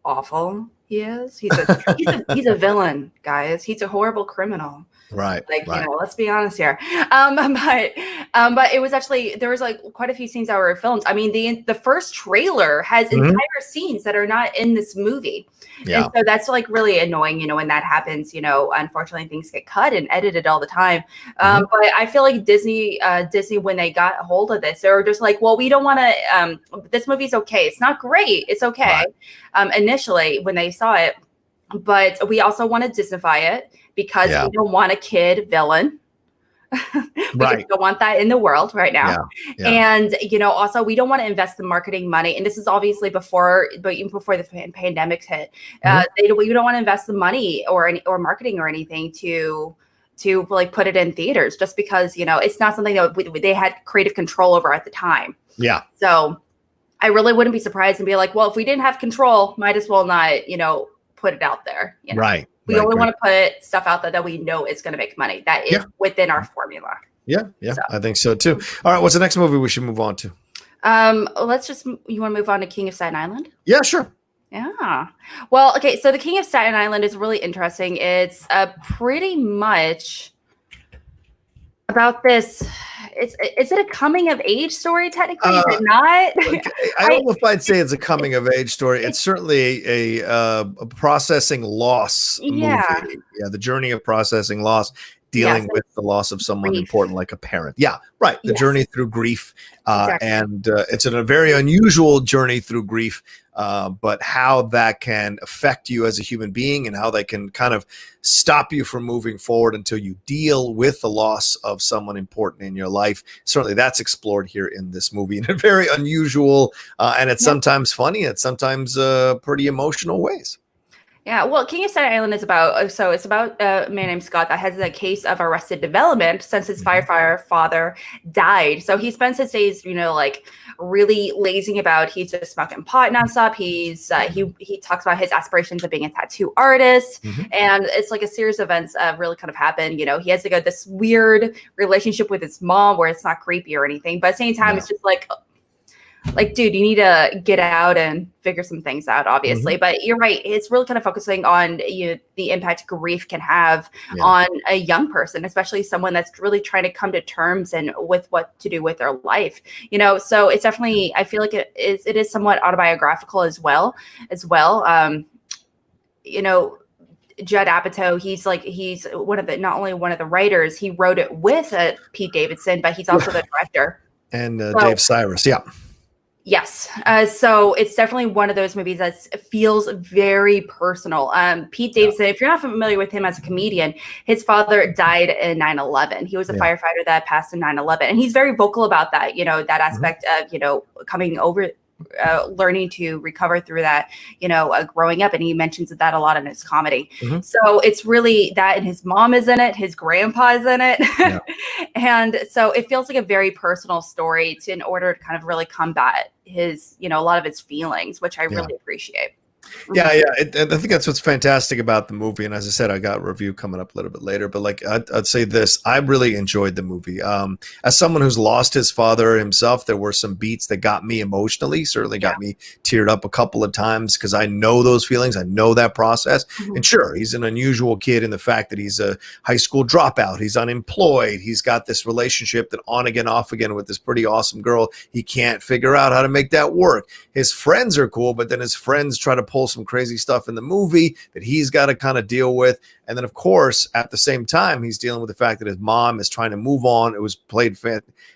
awful he is. He's a villain, guys. He's a horrible criminal. Right. Let's be honest here. But it was actually, there was quite a few scenes that were filmed. The first trailer has entire scenes that are not in this movie. Yeah. And so that's really annoying, when that happens, unfortunately things get cut and edited all the time. But I feel like Disney, when they got a hold of this, they were just like, well, we don't want to, this movie's okay. It's not great. It's okay. Initially when they saw it, but we also want to Disneyfy it. Because we don't want a kid villain. We just don't want that in the world right now. Yeah. And, also we don't want to invest the marketing money. And this is obviously even before the pandemic hit. We don't want to invest the money or marketing or anything to put it in theaters just because, it's not something that they had creative control over at the time. Yeah. So I really wouldn't be surprised and be like, well, if we didn't have control, might as well not, put it out there. Right. We only want to put stuff out there that we know is going to make money. That is within our formula. Yeah. So. I think so too. All right. What's the next movie we should move on to? You want to move on to King of Staten Island? Yeah, sure. Yeah. Well, okay. So the King of Staten Island is really interesting. It's pretty much about this. Is it a coming of age story? Technically, is it not? I don't know if I'd say it's a coming of age story. It's certainly a processing loss movie. Yeah, the journey of processing loss, dealing with the loss of someone important like a parent. Yeah, right. The journey through grief, and it's a very unusual journey through grief. But how that can affect you as a human being and how they can kind of stop you from moving forward until you deal with the loss of someone important in your life. Certainly that's explored here in this movie in a very unusual and it's sometimes funny, it's sometimes pretty emotional ways. Yeah, well, King of Staten Island is about, it's about a man named Scott that has a case of arrested development since his firefighter father died. So he spends his days, like really lazing about. He's just smoking pot nonstop. He's he talks about his aspirations of being a tattoo artist, and it's like a series of events really kind of happen. He has this weird relationship with his mom where it's not creepy or anything, but at the same time, it's just like, dude, you need to get out and figure some things out, obviously. But you're right. It's really kind of focusing on the impact grief can have on a young person, especially someone that's really trying to come to terms and with what to do with their life. So it's definitely, I feel like it is somewhat autobiographical as well. Judd Apatow, he's not only one of the writers, he wrote it with Pete Davidson, but he's also the director. And Dave Cyrus, Yes. So it's definitely one of those movies that feels very personal. Pete Davidson, if you're not familiar with him as a comedian, his father died in 9/11. He was a firefighter that passed in 9/11. And he's very vocal about that, that aspect of, coming over, learning to recover through that, growing up. And he mentions that a lot in his comedy. So it's really that, and his mom is in it, his grandpa is in it. And so it feels like a very personal story in order to kind of really combat his, a lot of his feelings, which I really appreciate. I think that's what's fantastic about the movie. And as I said, I got a review coming up a little bit later, but I'd say this, I really enjoyed the movie. As someone who's lost his father himself, there were some beats that got me emotionally, certainly got me teared up a couple of times because I know those feelings. I know that process. And sure, he's an unusual kid in the fact that he's a high school dropout. He's unemployed. He's got this relationship that on again, off again with this pretty awesome girl. He can't figure out how to make that work. His friends are cool, but then his friends try to pull some crazy stuff in the movie that he's got to kind of deal with. And then, of course, at the same time, he's dealing with the fact that his mom is trying to move on. It was played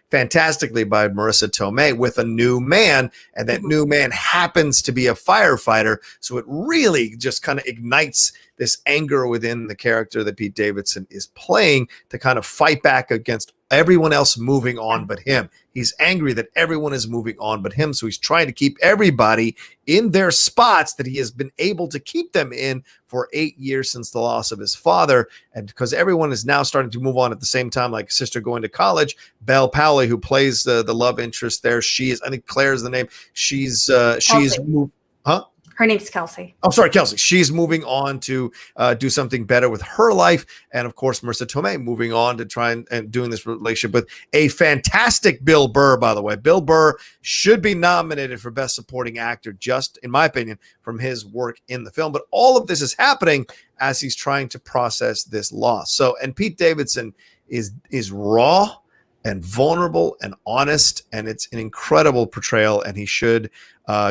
fantastically by Marissa Tomei with a new man, and that new man happens to be a firefighter. So it really just kind of ignites this anger within the character that Pete Davidson is playing to kind of fight back against everyone else moving on but him. He's angry that everyone is moving on but him. So he's trying to keep everybody in their spots that he has been able to keep them in for 8 years since the loss of his father. And because everyone is now starting to move on at the same time, like sister going to college, Belle Powley, who plays the love interest there, she is, I think Claire's the name. She's moved. Her name's Kelsey. I'm sorry, Kelsey. She's moving on to do something better with her life. And of course, Marissa Tomei moving on to try and doing this relationship with a fantastic Bill Burr, by the way. Bill Burr should be nominated for Best Supporting Actor, just in my opinion, from his work in the film. But all of this is happening as he's trying to process this loss. So, and Pete Davidson is raw and vulnerable and honest, and it's an incredible portrayal, and he should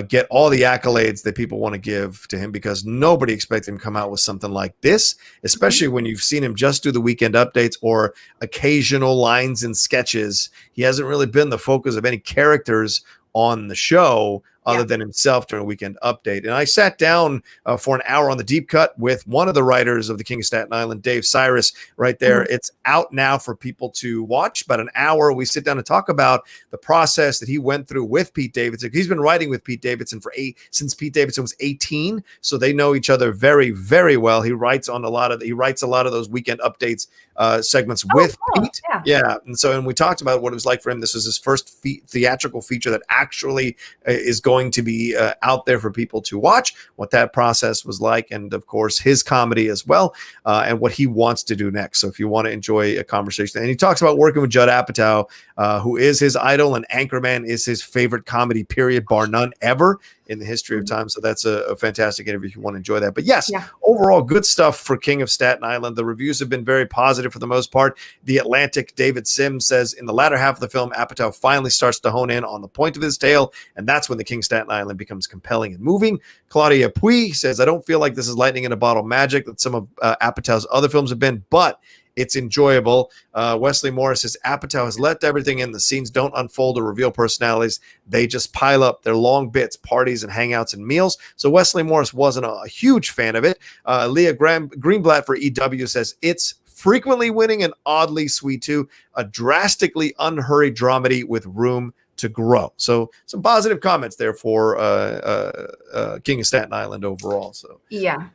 get all the accolades that people want to give to him, because nobody expects him to come out with something like this, especially when you've seen him just do the weekend updates or occasional lines and sketches. He hasn't really been the focus of any characters on the show other than himself during a weekend update. And I sat down for an hour on the deep cut with one of the writers of the King of Staten Island, Dave Cyrus, right there. It's out now for people to watch. About an hour, we sit down and talk about the process that he went through with Pete Davidson. He's been writing with Pete Davidson since Pete Davidson was 18. So they know each other very, very well. He writes a lot of those weekend updates segments with Pete. And we talked about what it was like for him. This was his first theatrical feature that actually is going to be out there for people to watch, what that process was like, and of course his comedy as well, and what he wants to do next. So if you want to enjoy a conversation, and he talks about working with Judd Apatow, who is his idol, and Anchorman is his favorite comedy period, bar none, ever. in the history of time. So that's a fantastic interview if you want to enjoy that. But yes, overall good stuff for King of Staten Island. The reviews have been very positive for the most part. The Atlantic, David Sims says, in the latter half of the film, Apatow finally starts to hone in on the point of his tale, and that's when the King of Staten Island becomes compelling and moving. Claudia Puy says, I don't feel like this is lightning in a bottle magic that some of Apatow's other films have been, but it's enjoyable. Wesley Morris says, Apatow has let everything in. The scenes don't unfold or reveal personalities. They just pile up. They're long bits, parties and hangouts and meals. So Wesley Morris wasn't a huge fan of it. Leah Greenblatt for EW says, it's frequently winning and oddly sweet too. A drastically unhurried dramedy with room to grow. So some positive comments there for King of Staten Island overall. So yeah.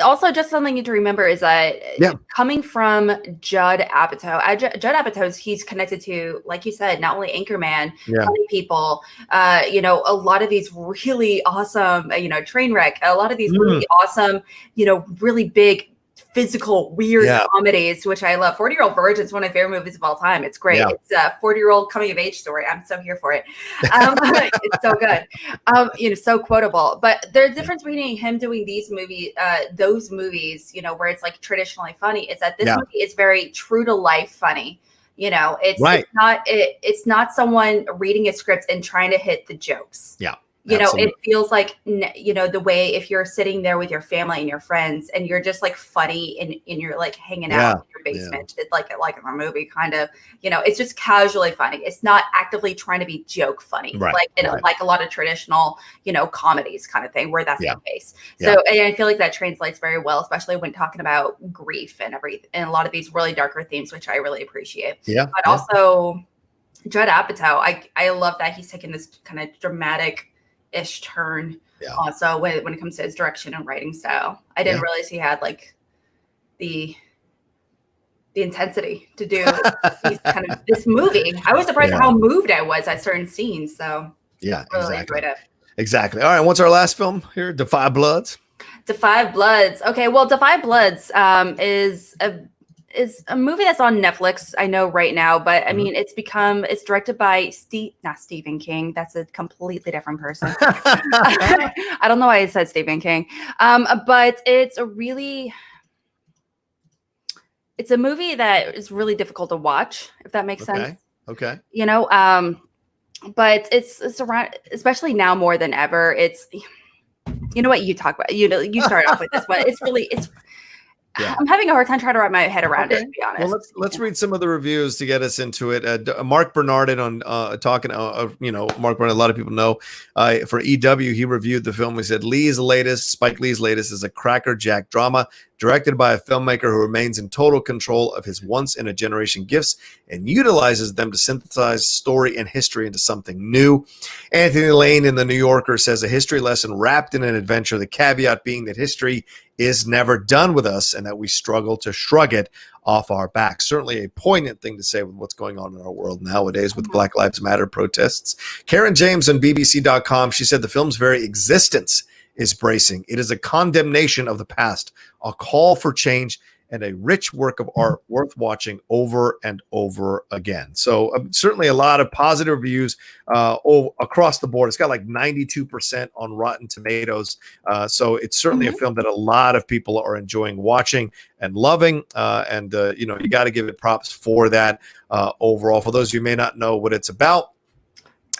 Also, just something to remember is that coming from Judd Apatow, Judd Apatow, he's connected to, like you said, not only Anchorman, Funny People, a lot of these really awesome, Trainwreck, a lot of these really awesome, really big, physical, weird comedies, which I love. 40-Year-Old Virgin is one of my favorite movies of all time. It's great. It's a 40-year-old coming of age story. I'm so here for it. It's so good. So quotable. But there's a difference between him doing those movies, where it's like traditionally funny, is that this movie is very true to life funny. It's not someone reading a script and trying to hit the jokes. It feels like, the way if you're sitting there with your family and your friends and you're just like funny and you're like hanging out in your basement, it's like in a movie kind of, it's just casually funny. It's not actively trying to be joke funny, like a lot of traditional, comedies kind of thing where that's the case. So, and I feel like that translates very well, especially when talking about grief and everything, and a lot of these really darker themes, which I really appreciate. But also Judd Apatow, I love that he's taken this kind of dramatic-ish turn also when it comes to his direction and writing style. I didn't realize he had like the intensity to do this movie. I was surprised at how moved I was at certain scenes. So really enjoyed it. Exactly. All right, what's our last film here? Da5Bloods. Da5Bloods. Okay, well, Da5Bloods is a movie that's on Netflix, I know right now, but I mean, it's directed by not Stephen King. That's a completely different person. I don't know why I said Stephen King. But it's a movie that is really difficult to watch, if that makes sense. Okay. But it's around, especially now more than ever. It's, what you talk about, you start off with this, but I'm having a hard time trying to wrap my head around it, to be honest. Well, let's read some of the reviews to get us into it. Mark Bernardin on Mark Bernardin, a lot of people know for EW, he reviewed the film. He said, Spike Lee's latest is a crackerjack drama directed by a filmmaker who remains in total control of his once-in-a-generation gifts and utilizes them to synthesize story and history into something new. Anthony Lane in The New Yorker says, a history lesson wrapped in an adventure, the caveat being that history is never done with us and that we struggle to shrug it off our backs. Certainly a poignant thing to say with what's going on in our world nowadays with Black Lives Matter protests. Karen James on BBC.com, she said the film's very existence is bracing. It is a condemnation of the past, a call for change, and a rich work of art worth watching over and over again. So certainly a lot of positive reviews across the board. It's got like 92% on Rotten Tomatoes. So it's certainly a film that a lot of people are enjoying watching and loving. You got to give it props for that overall. For those of you who may not know what it's about,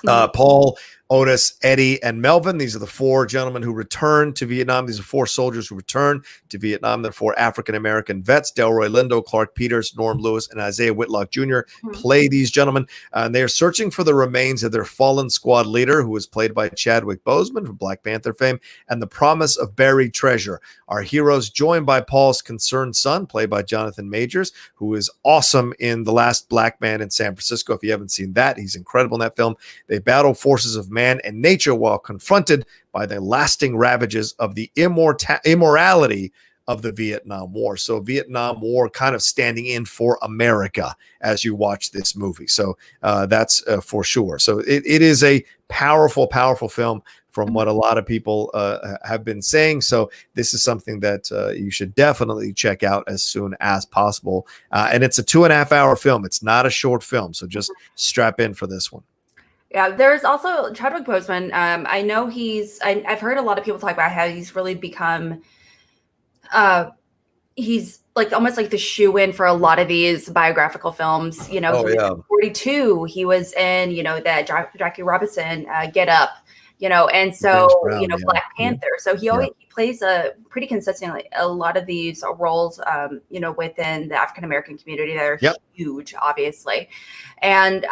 Paul, Otis, Eddie, and Melvin. These are the four gentlemen who returned to Vietnam. These are four soldiers who returned to Vietnam. They're four African-American vets. Delroy Lindo, Clark Peters, Norm Lewis, and Isaiah Whitlock Jr. play these gentlemen. And they are searching for the remains of their fallen squad leader, who was played by Chadwick Boseman from Black Panther fame, and the promise of buried treasure. Our heroes, joined by Paul's concerned son, played by Jonathan Majors, who is awesome in The Last Black Man in San Francisco. If you haven't seen that, he's incredible in that film. They battle forces of man and nature while confronted by the lasting ravages of the immorality of the Vietnam War. So Vietnam War kind of standing in for America as you watch this movie. So that's for sure. So it is a powerful, powerful film from what a lot of people have been saying. So this is something that you should definitely check out as soon as possible. And it's a 2.5 hour film. It's not a short film. So just strap in for this one. Yeah, there's also Chadwick Boseman. I know I've heard a lot of people talk about how he's really become, he's like almost like the shoe-in for a lot of these biographical films. You know, Oh, he was yeah. in 42. He was in, that Jackie Robinson, Get Up. And so James Brown, yeah. Black Panther. So he plays a pretty consistently a lot of these roles, within the African American community that are huge, obviously. And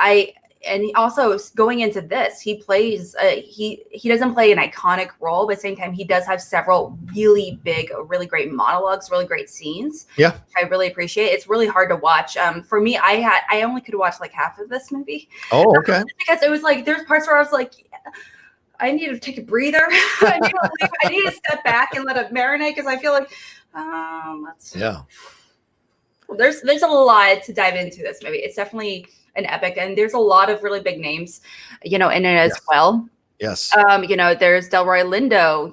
he also, going into this, he plays he doesn't play an iconic role, but at the same time he does have several really big, really great monologues, really great scenes. Yeah, I really appreciate. It's really hard to watch. For me, I only could watch like half of this movie. Oh, okay. Because it was like there's parts where I was like, I need to take a breather. I need to step back and let it marinate, because I feel like there's a lot to dive into this movie. It's definitely an epic, and there's a lot of really big names, in it as well. Yes. There's Delroy Lindo,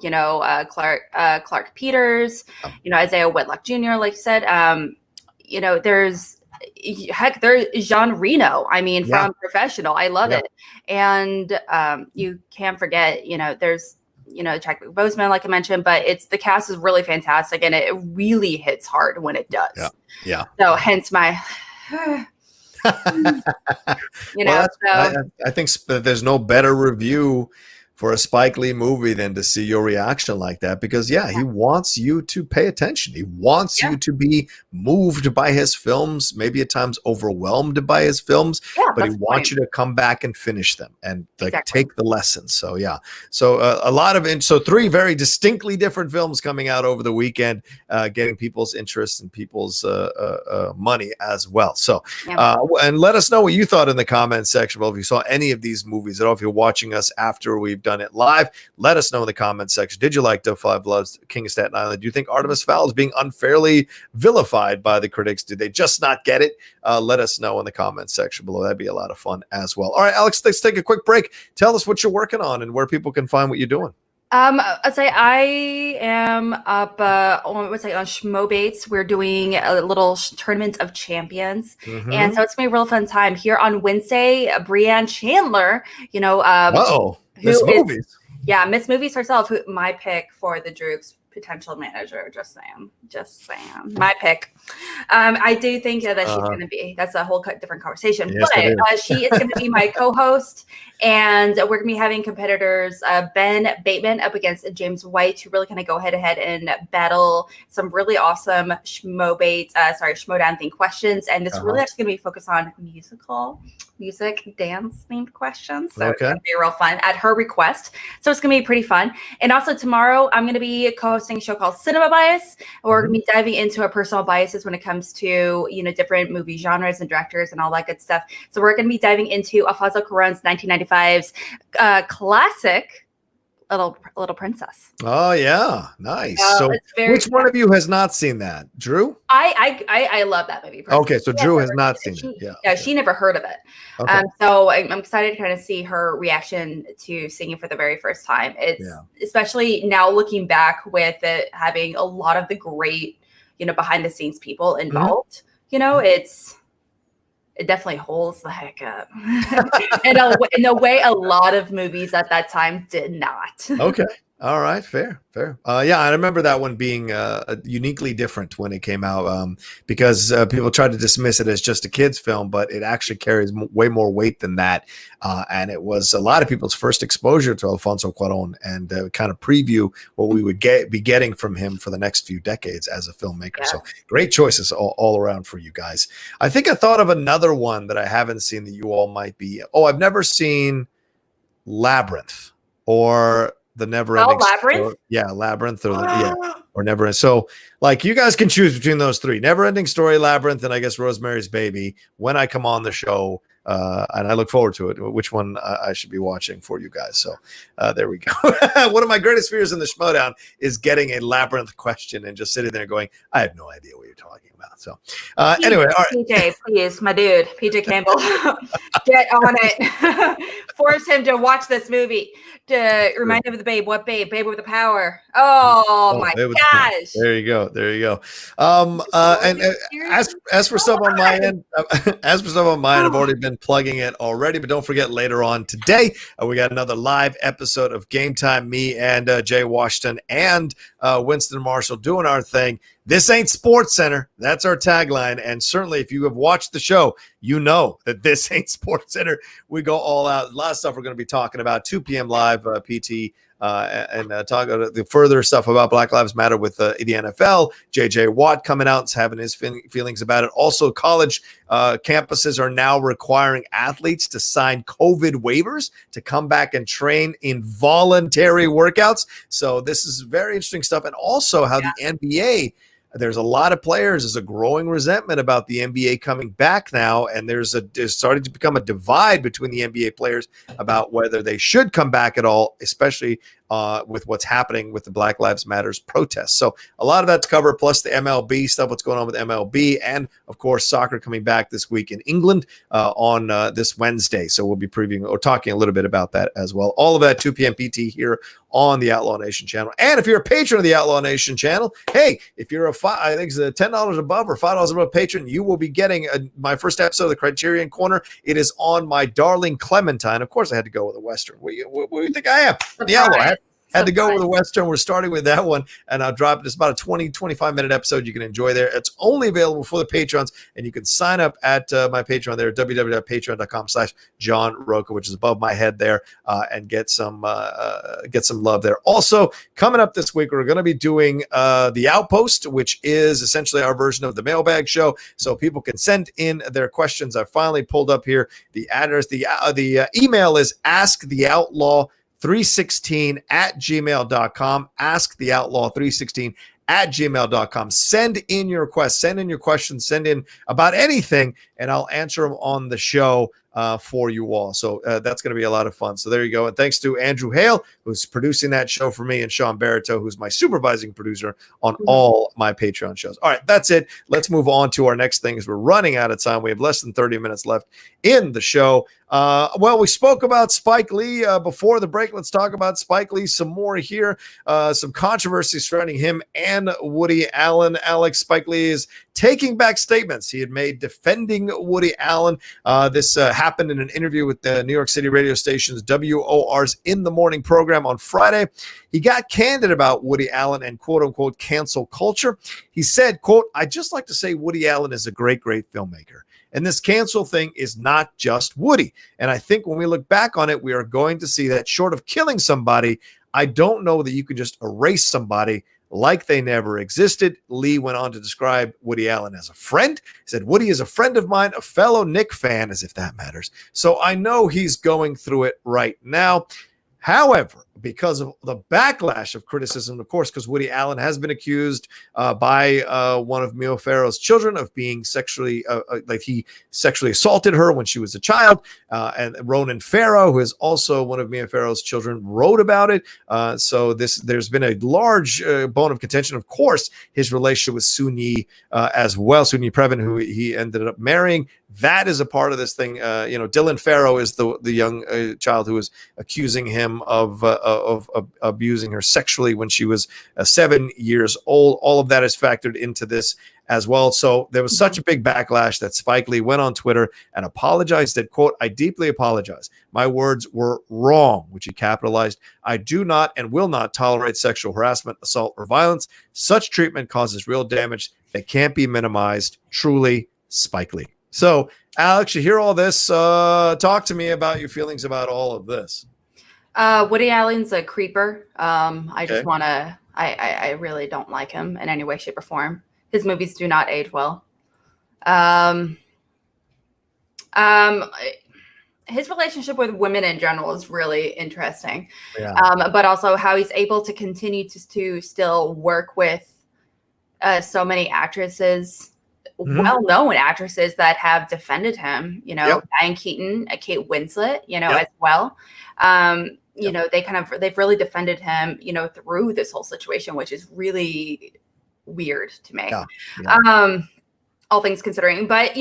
Clark Peters, Isaiah Whitlock Jr., like you said. There's Jean Reno. I mean, from Professional. I love it. And you can't forget, there's Chadwick Boseman, like I mentioned, but the cast is really fantastic, and it really hits hard when it does. Yeah. So hence my I think there's no better review for a Spike Lee movie than to see your reaction like that, because he wants you to pay attention. He wants you to be moved by his films, maybe at times overwhelmed by his films, but he wants you to come back and finish them and take the lessons. So so three very distinctly different films coming out over the weekend, getting people's interest and people's money as well. So and let us know what you thought in the comments section. Well, if you saw any of these movies at all, if you're watching us after we've done it live, let us know in the comments section. Did you like Da5Bloods, King of Staten Island? Do you think Artemis Fowl is being unfairly vilified by the critics? Did they just not get it? Let us know in the comments section below. That'd be a lot of fun as well. All right, Alex, let's take a quick break. Tell us what you're working on and where people can find what you're doing. I'd say I am up on Schmobates. We're doing a little tournament of champions, and so it's gonna be a real fun time here on Wednesday. Brianne Chandler, Miss Movies. Miss Movies herself. My pick for the Droogs potential manager. Just saying. My pick. I do think that she's going to be. That's a whole different conversation. Yes, but she is going to be my co-host, and we're going to be having competitors Ben Bateman up against James White, to really kind of go head to head and battle some really awesome Schmodown themed questions. And it's really actually going to be focused on music, dance themed questions. So it's going to be real fun at her request. So it's going to be pretty fun. And also tomorrow, I'm going to be co-hosting a show called Cinema Bias. We're going to be diving into our personal biases when it comes to, different movie genres and directors and all that good stuff. So we're going to be diving into Alfonso Cuarón's 1995's classic Little Princess. Oh yeah, nice. So which one of you has not seen that? Drew? I love that movie. Personally. Okay, so Drew has not seen it. Yeah, she never heard of it. Okay. So I'm excited to kind of see her reaction to singing for the very first time. It's especially now looking back with it having a lot of the great, behind the scenes people involved. It definitely holds the heck up in a way a lot of movies at that time did not. Okay. All right. Fair. I remember that one being uniquely different when it came out because people tried to dismiss it as just a kid's film, but it actually carries way more weight than that. And it was a lot of people's first exposure to Alfonso Cuarón and kind of preview what we would be getting from him for the next few decades as a filmmaker. Yeah. So great choices all around for you guys. I think I thought of another one that I haven't seen that you all might be. I've never seen Labyrinth or The Never Ending Labyrinth? Labyrinth or Never End. So like you guys can choose between those three: Never Ending Story, Labyrinth, and I guess Rosemary's Baby when I come on the show. And I look forward to it, which one I should be watching for you guys. So there we go. One of my greatest fears in the Schmodown is getting a Labyrinth question and just sitting there going, I have no idea what you're talking about. about. So anyway, all right. PJ, please, my dude, PJ Campbell, get on it. Force him to watch this movie to remind him of the babe. What babe? Babe with the power. Oh my gosh. There you go. There you go. And as for stuff on my end, I've already been plugging it already. But don't forget, later on today, we got another live episode of Game Time. Me and Jay Washington and Winston Marshall doing our thing. This ain't Sports Center. That's our tagline. And certainly, if you have watched the show, you know that this ain't Sports Center. We go all out. A lot of stuff we're going to be talking about. 2 p.m. live, PT. And talk about the further stuff about Black Lives Matter with the NFL. J.J. Watt coming out and having his feelings about it. Also, college campuses are now requiring athletes to sign COVID waivers to come back and train in voluntary workouts. So this is very interesting stuff. And also how the NBA, there's a lot of players. There's a growing resentment about the NBA coming back now, and there's starting to become a divide between the NBA players about whether they should come back at all, especially with what's happening with the Black Lives Matters protests. So a lot of that to cover, plus the MLB stuff, what's going on with MLB, and of course soccer coming back this week in England on this Wednesday. So we'll be previewing or talking a little bit about that as well. All of that 2 p.m. PT here on the Outlaw Nation channel. And if you're a patron of the Outlaw Nation channel, hey, if you're I think it's $10 above or $5 above patron, you will be getting my first episode of the Criterion Corner. It is on my darling Clementine. Of course, I had to go with a Western. What do you think I am? The Outlaw. Had to go with a Western. We're starting with that one, and I'll drop it. It's about a 25-minute episode you can enjoy there. It's only available for the patrons, and you can sign up at my Patreon there, www.patreon.com/John Rocha, which is above my head there, and get some love there. Also, coming up this week, we're going to be doing the Outpost, which is essentially our version of the mailbag show, so people can send in their questions. I finally pulled up here the address. The email is asktheoutlaw316@gmail.com. asktheoutlaw316@gmail.com. Send in your requests, send in your questions, send in about anything, and I'll answer them on the show for you all. So that's going to be a lot of fun. So there you go. And thanks to Andrew Hale, who's producing that show for me, and Sean Barreto, who's my supervising producer on all my Patreon shows. All right, that's it. Let's move on to our next thing, as we're running out of time. We have less than 30 minutes left in the show. Well, we spoke about Spike Lee before the break. Let's talk about Spike Lee some more here. Some controversy surrounding him and Woody Allen. Alex, Spike Lee is taking back statements he had made defending Woody Allen. This happened in an interview with the New York City radio station's WOR's In the Morning program on Friday. He got candid about Woody Allen and quote-unquote cancel culture. He said, quote, "I'd just like to say Woody Allen is a great, great filmmaker. And this cancel thing is not just Woody. And I think when we look back on it, we are going to see that short of killing somebody, I don't know that you can just erase somebody like they never existed." Lee went on to describe Woody Allen as a friend. He said, "Woody is a friend of mine, a fellow Knick fan," as if that matters. "So I know he's going through it right now." However, because of the backlash of criticism, of course, because Woody Allen has been accused by one of Mia Farrow's children of being sexually, like he sexually assaulted her when she was a child. And Ronan Farrow, who is also one of Mia Farrow's children, wrote about it. So there's been a large bone of contention. Of course, his relationship with Soon-Yi as well, Soon-Yi Previn, who he ended up marrying. That is a part of this thing. Dylan Farrow is the young child who was accusing him of abusing her sexually when she was 7 years old. All of that is factored into this as well. So there was such a big backlash that Spike Lee went on Twitter and apologized that, quote, "I deeply apologize. My words were wrong," which he capitalized. "I do not and will not tolerate sexual harassment, assault, or violence. Such treatment causes real damage that can't be minimized. Truly, Spike Lee." So, Alex, you hear all this. Talk to me about your feelings about all of this. Woody Allen's a creeper. I just want to, I really don't like him in any way, shape, or form. His movies do not age well. His relationship with women in general is really interesting. Yeah. But also how he's able to continue to still work with so many actresses, well-known actresses that have defended him, Diane Keaton, Kate Winslet, as well. They've really defended him, through this whole situation, which is really weird to me. Yeah. all things considering. But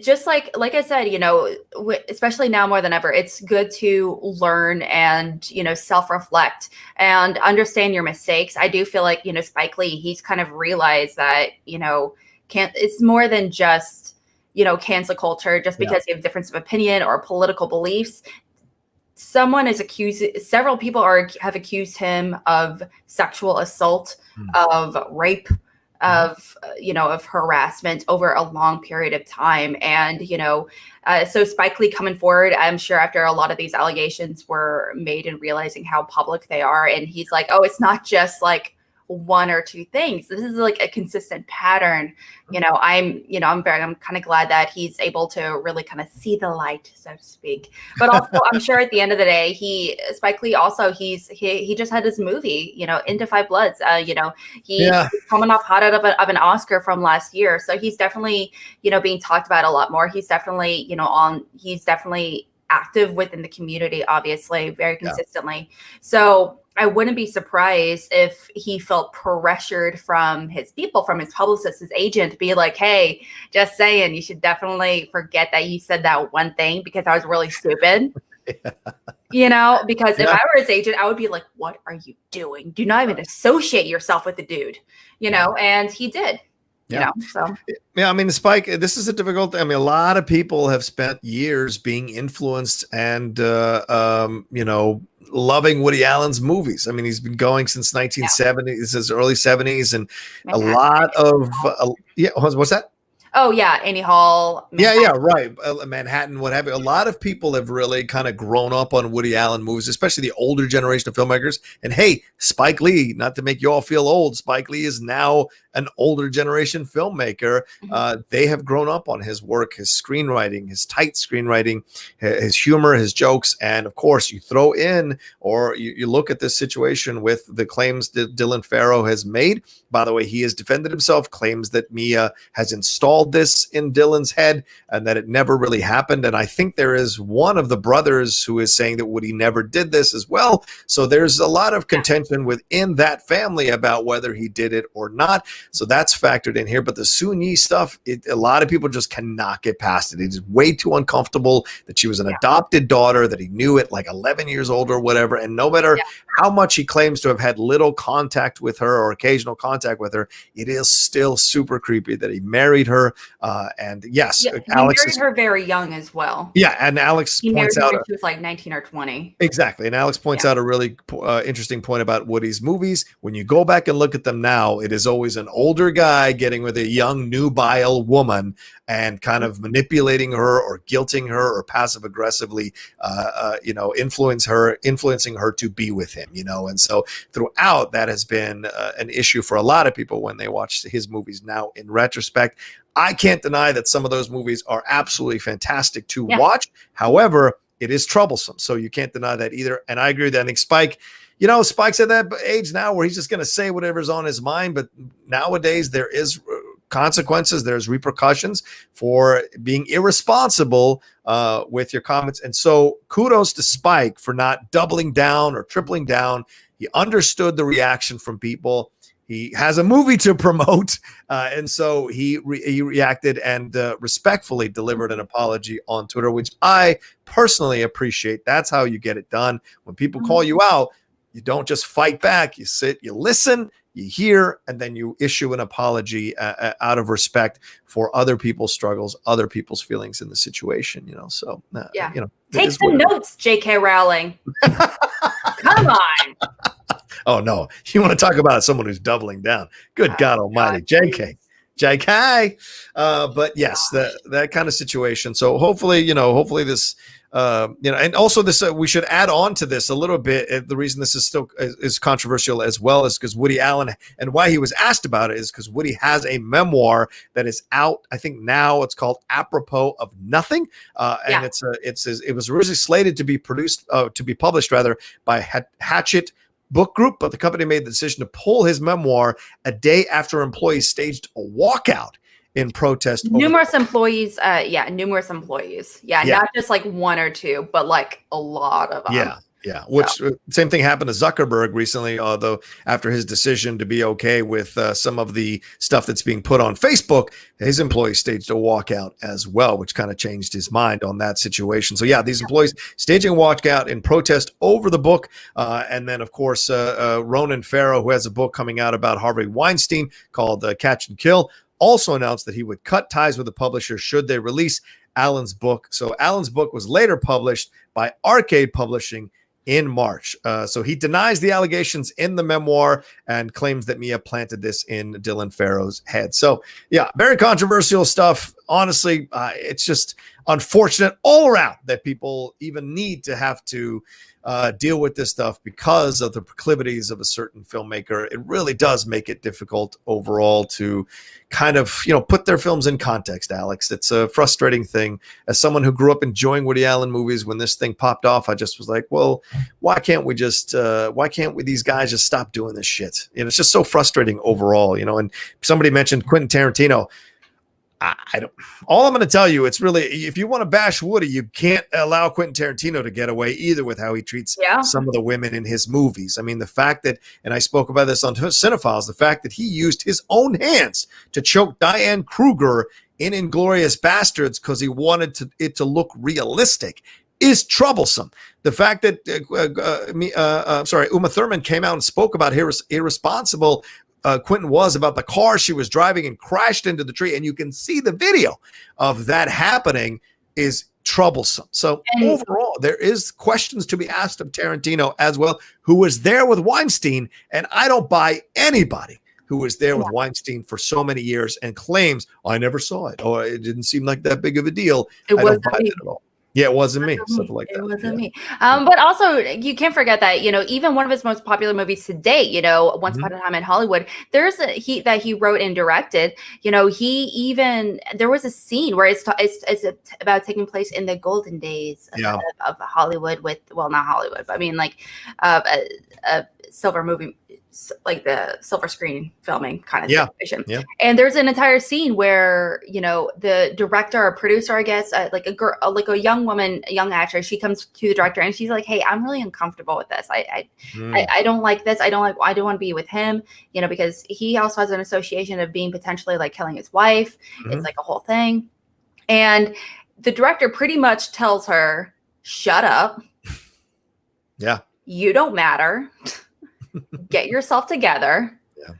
just like I said, especially now more than ever, it's good to learn and self-reflect and understand your mistakes. I do feel like Spike Lee, he's kind of realized that it's more than just cancel culture just because you have difference of opinion or political beliefs. Several people have accused him of sexual assault, of rape, of harassment over a long period of time. And so Spike Lee coming forward, I'm sure after a lot of these allegations were made and realizing how public they are, and he's like, oh, it's not just like one or two things. This is like a consistent pattern. I'm kind of glad that he's able to really kind of see the light, so to speak. But also, I'm sure at the end of the day, Spike Lee also he just had his movie, In Da5Bloods. He's coming off hot out of an Oscar from last year, so he's definitely being talked about a lot more. He's definitely he's definitely active within the community, obviously, very consistently. So I wouldn't be surprised if he felt pressured from his people, from his publicist, his agent, be like, hey, just saying, you should definitely forget that you said that one thing because I was really stupid. Because if I were his agent, I would be like, what are you doing? Do not even associate yourself with the dude, and he did. I mean, Spike, this is a difficult thing. I mean, a lot of people have spent years being influenced and loving Woody Allen's movies. I mean, he's been going since 1970s, his early 70s, and a lot of what's that? Oh yeah, Annie Hall. Manhattan. Right. Manhattan, what have you. A lot of people have really kind of grown up on Woody Allen movies, especially the older generation of filmmakers. And hey, Spike Lee, not to make you all feel old, Spike Lee is now an older generation filmmaker. They have grown up on his work, his screenwriting, his tight screenwriting, his humor, his jokes. And of course, you throw in, or you look at this situation with the claims that Dylan Farrow has made. By the way, he has defended himself, claims that Mia has installed this in Dylan's head and that it never really happened. And I think there is one of the brothers who is saying that Woody never did this as well. So there's a lot of contention within that family about whether he did it or not. So that's factored in here. But the Soon-Yi stuff, a lot of people just cannot get past it. It's way too uncomfortable that she was an adopted daughter, that he knew at like 11 years old or whatever. And no matter how much he claims to have had little contact with her or occasional contact with her, it is still super creepy that he married her. And yes, Alex married her very young as well. Yeah, and Alex points out she was like 19 or 20. Exactly, and Alex points out a really interesting point about Woody's movies. When you go back and look at them now, it is always an older guy getting with a young, nubile woman and kind of manipulating her or guilting her or passive aggressively, influencing her to be with him. And so throughout, that has been an issue for a lot of people when they watch his movies now. In retrospect, I can't deny that some of those movies are absolutely fantastic to watch. However, it is troublesome. So you can't deny that either. And I agree with that. I think Spike's at that age now where he's just going to say whatever's on his mind. But nowadays there is consequences. There's repercussions for being irresponsible with your comments. And so kudos to Spike for not doubling down or tripling down. He understood the reaction from people. He has a movie to promote, and so he reacted and respectfully delivered an apology on Twitter, which I personally appreciate. That's how you get it done. When people call you out, you don't just fight back. You sit, you listen, you hear, and then you issue an apology out of respect for other people's struggles, other people's feelings in the situation. So take some notes, J.K. Rowling. Come on. Oh, no. You want to talk about someone who's doubling down. Good God almighty. JK. But yes, that kind of situation. So hopefully this, and also this, we should add on to this a little bit. The reason this is still is controversial as well is because Woody Allen, and why he was asked about it is because Woody has a memoir that is out. I think now it's called Apropos of Nothing. And it was originally slated to be published by Hatchet Book Group, but the company made the decision to pull his memoir a day after employees staged a walkout in protest. Numerous employees. Not just like one or two, but like a lot of them. Yeah, which same thing happened to Zuckerberg recently, although after his decision to be okay with some of the stuff that's being put on Facebook, his employees staged a walkout as well, which kind of changed his mind on that situation. So yeah, these employees staging a walkout in protest over the book. And then, of course, Ronan Farrow, who has a book coming out about Harvey Weinstein called Catch and Kill, also announced that he would cut ties with the publisher should they release Allen's book. So Allen's book was later published by Arcade Publishing in March. So he denies the allegations in the memoir and claims that Mia planted this in Dylan Farrow's head. So yeah, very controversial stuff. Honestly, it's just unfortunate all around that people even need to have to deal with this stuff because of the proclivities of a certain filmmaker. It really does make it difficult overall to kind of, put their films in context, Alex. It's a frustrating thing. As someone who grew up enjoying Woody Allen movies, when this thing popped off, I just was like, well, why can't these guys just stop doing this shit? It's just so frustrating overall, and somebody mentioned Quentin Tarantino. I don't. All I'm going to tell you, it's really, if you want to bash Woody, you can't allow Quentin Tarantino to get away either with how he treats some of the women in his movies. I mean, the fact that, and I spoke about this on Cinephiles, the fact that he used his own hands to choke Diane Kruger in Inglourious Bastards because he wanted it to look realistic is troublesome. The fact that Uma Thurman came out and spoke about irresponsible Quentin was about the car she was driving and crashed into the tree, and you can see the video of that happening, is troublesome. So overall, there is questions to be asked of Tarantino as well, who was there with Weinstein, and I don't buy anybody who was there with Weinstein for so many years and claims, I never saw it, or it didn't seem like that big of a deal. I don't buy it at all. Yeah, it wasn't me. Something like that. It wasn't me. But also, you can't forget that, even one of his most popular movies to date, Once Upon a Time in Hollywood, there's that he wrote and directed. There was a scene where it's about taking place in the golden days of Hollywood not Hollywood, but I mean, like a silver movie, like the silver screen filming kind of situation. Yeah. And there's an entire scene where, the director or producer, I guess, like a girl, like a young woman, a young actress, she comes to the director and she's like, hey, I'm really uncomfortable with this. I don't like this. I don't want to be with him, because he also has an association of being potentially like killing his wife. It's like a whole thing. And the director pretty much tells her, shut up. Yeah. You don't matter. Get yourself together. Yeah.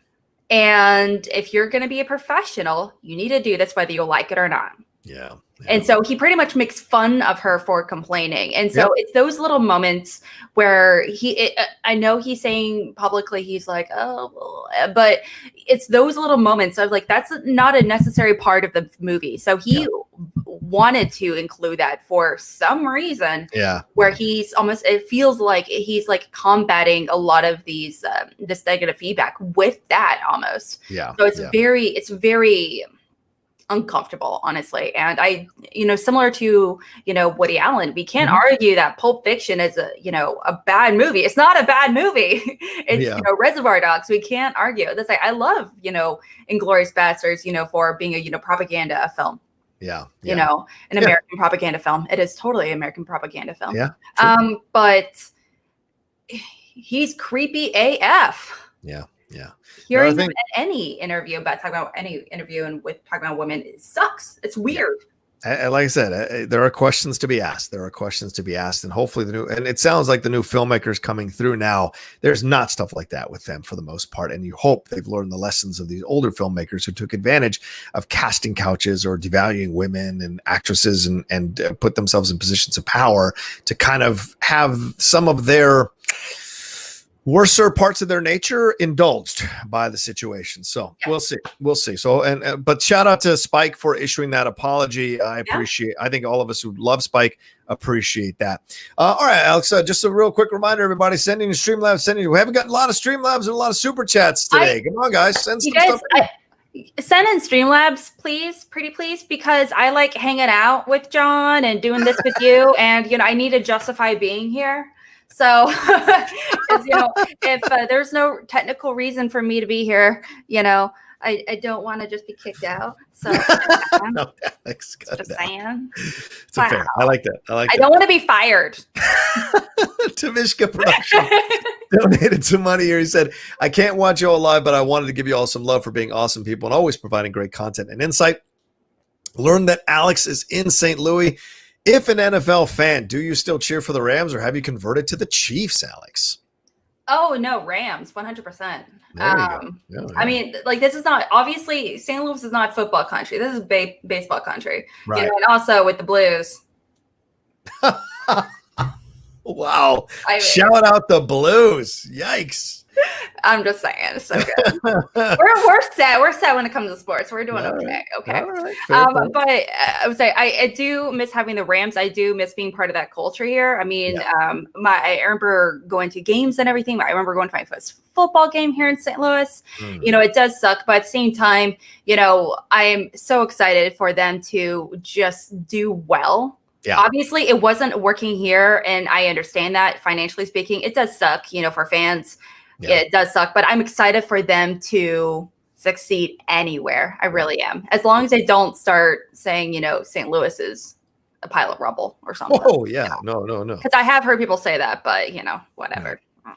And if you're going to be a professional, you need to do this whether you like it or not. Yeah. And so he pretty much makes fun of her for complaining. And so it's those little moments where I know he's saying publicly, he's like, oh, but it's those little moments of like, that's not a necessary part of the movie. So he wanted to include that for some reason, where he's almost, it feels like he's like combating a lot of these, this negative feedback with that almost. Yeah. So it's very uncomfortable, honestly. And similar to, Woody Allen, we can't argue that Pulp Fiction is a bad movie. It's not a bad movie. It's, Reservoir Dogs. We can't argue. That's like, I love, Inglourious Basterds, for being a, propaganda film. Yeah. An American propaganda film. It is totally an American propaganda film. Yeah. Sure. But he's creepy AF. Yeah. Yeah. Hearing him in any interview talking about women, it sucks. It's weird. Like I said, there are questions to be asked. And hopefully and it sounds like the new filmmakers coming through now, there's not stuff like that with them for the most part. And you hope they've learned the lessons of these older filmmakers who took advantage of casting couches or devaluing women and actresses and put themselves in positions of power to kind of have some of their worser parts of their nature indulged by the situation. So we'll see. So, but shout out to Spike for issuing that apology. I think all of us who love Spike appreciate that. All right, Alex, just a real quick reminder, everybody, sending to Streamlabs, we haven't gotten a lot of Streamlabs and a lot of Super Chats today. Come on, guys, send some stuff. Send in Streamlabs, please, pretty please, because I like hanging out with John and doing this with you. And, I need to justify being here. So, if there's no technical reason for me to be here, I don't want to just be kicked out. So, no, Alex, just saying. It's fair. I like that. I don't want to be fired. Tamishka Production donated some money here. He said, I can't watch you all live, but I wanted to give you all some love for being awesome people and always providing great content and insight. Learned that Alex is in St. Louis. If an NFL fan, do you still cheer for the Rams or have you converted to the Chiefs, Alex? Oh, no, Rams, 100%. There you go. Yeah. I mean, like, this is not, obviously, St. Louis is not football country. This is baseball country. Right. You know, and also with the Blues. Wow. Shout out the Blues. Yikes. I'm just saying. It's so good. we're set. We're set when it comes to sports. We're doing okay. Okay. Right. But I would say I do miss having the Rams. I do miss being part of that culture here. I mean, I remember going to games and everything. I remember going to my first football game here in St. Louis. You know, it does suck, but at the same time, you know, I am so excited for them to just do well. Yeah. Obviously, it wasn't working here, and I understand that financially speaking, it does suck, you know, for fans. Yeah. It does suck, but I'm excited for them to succeed anywhere. I really am. As long as they don't start saying, you know, St. Louis is a pile of rubble or something. Oh, yeah. You know? No. Because I have heard people say that, but, you know, whatever. Yeah.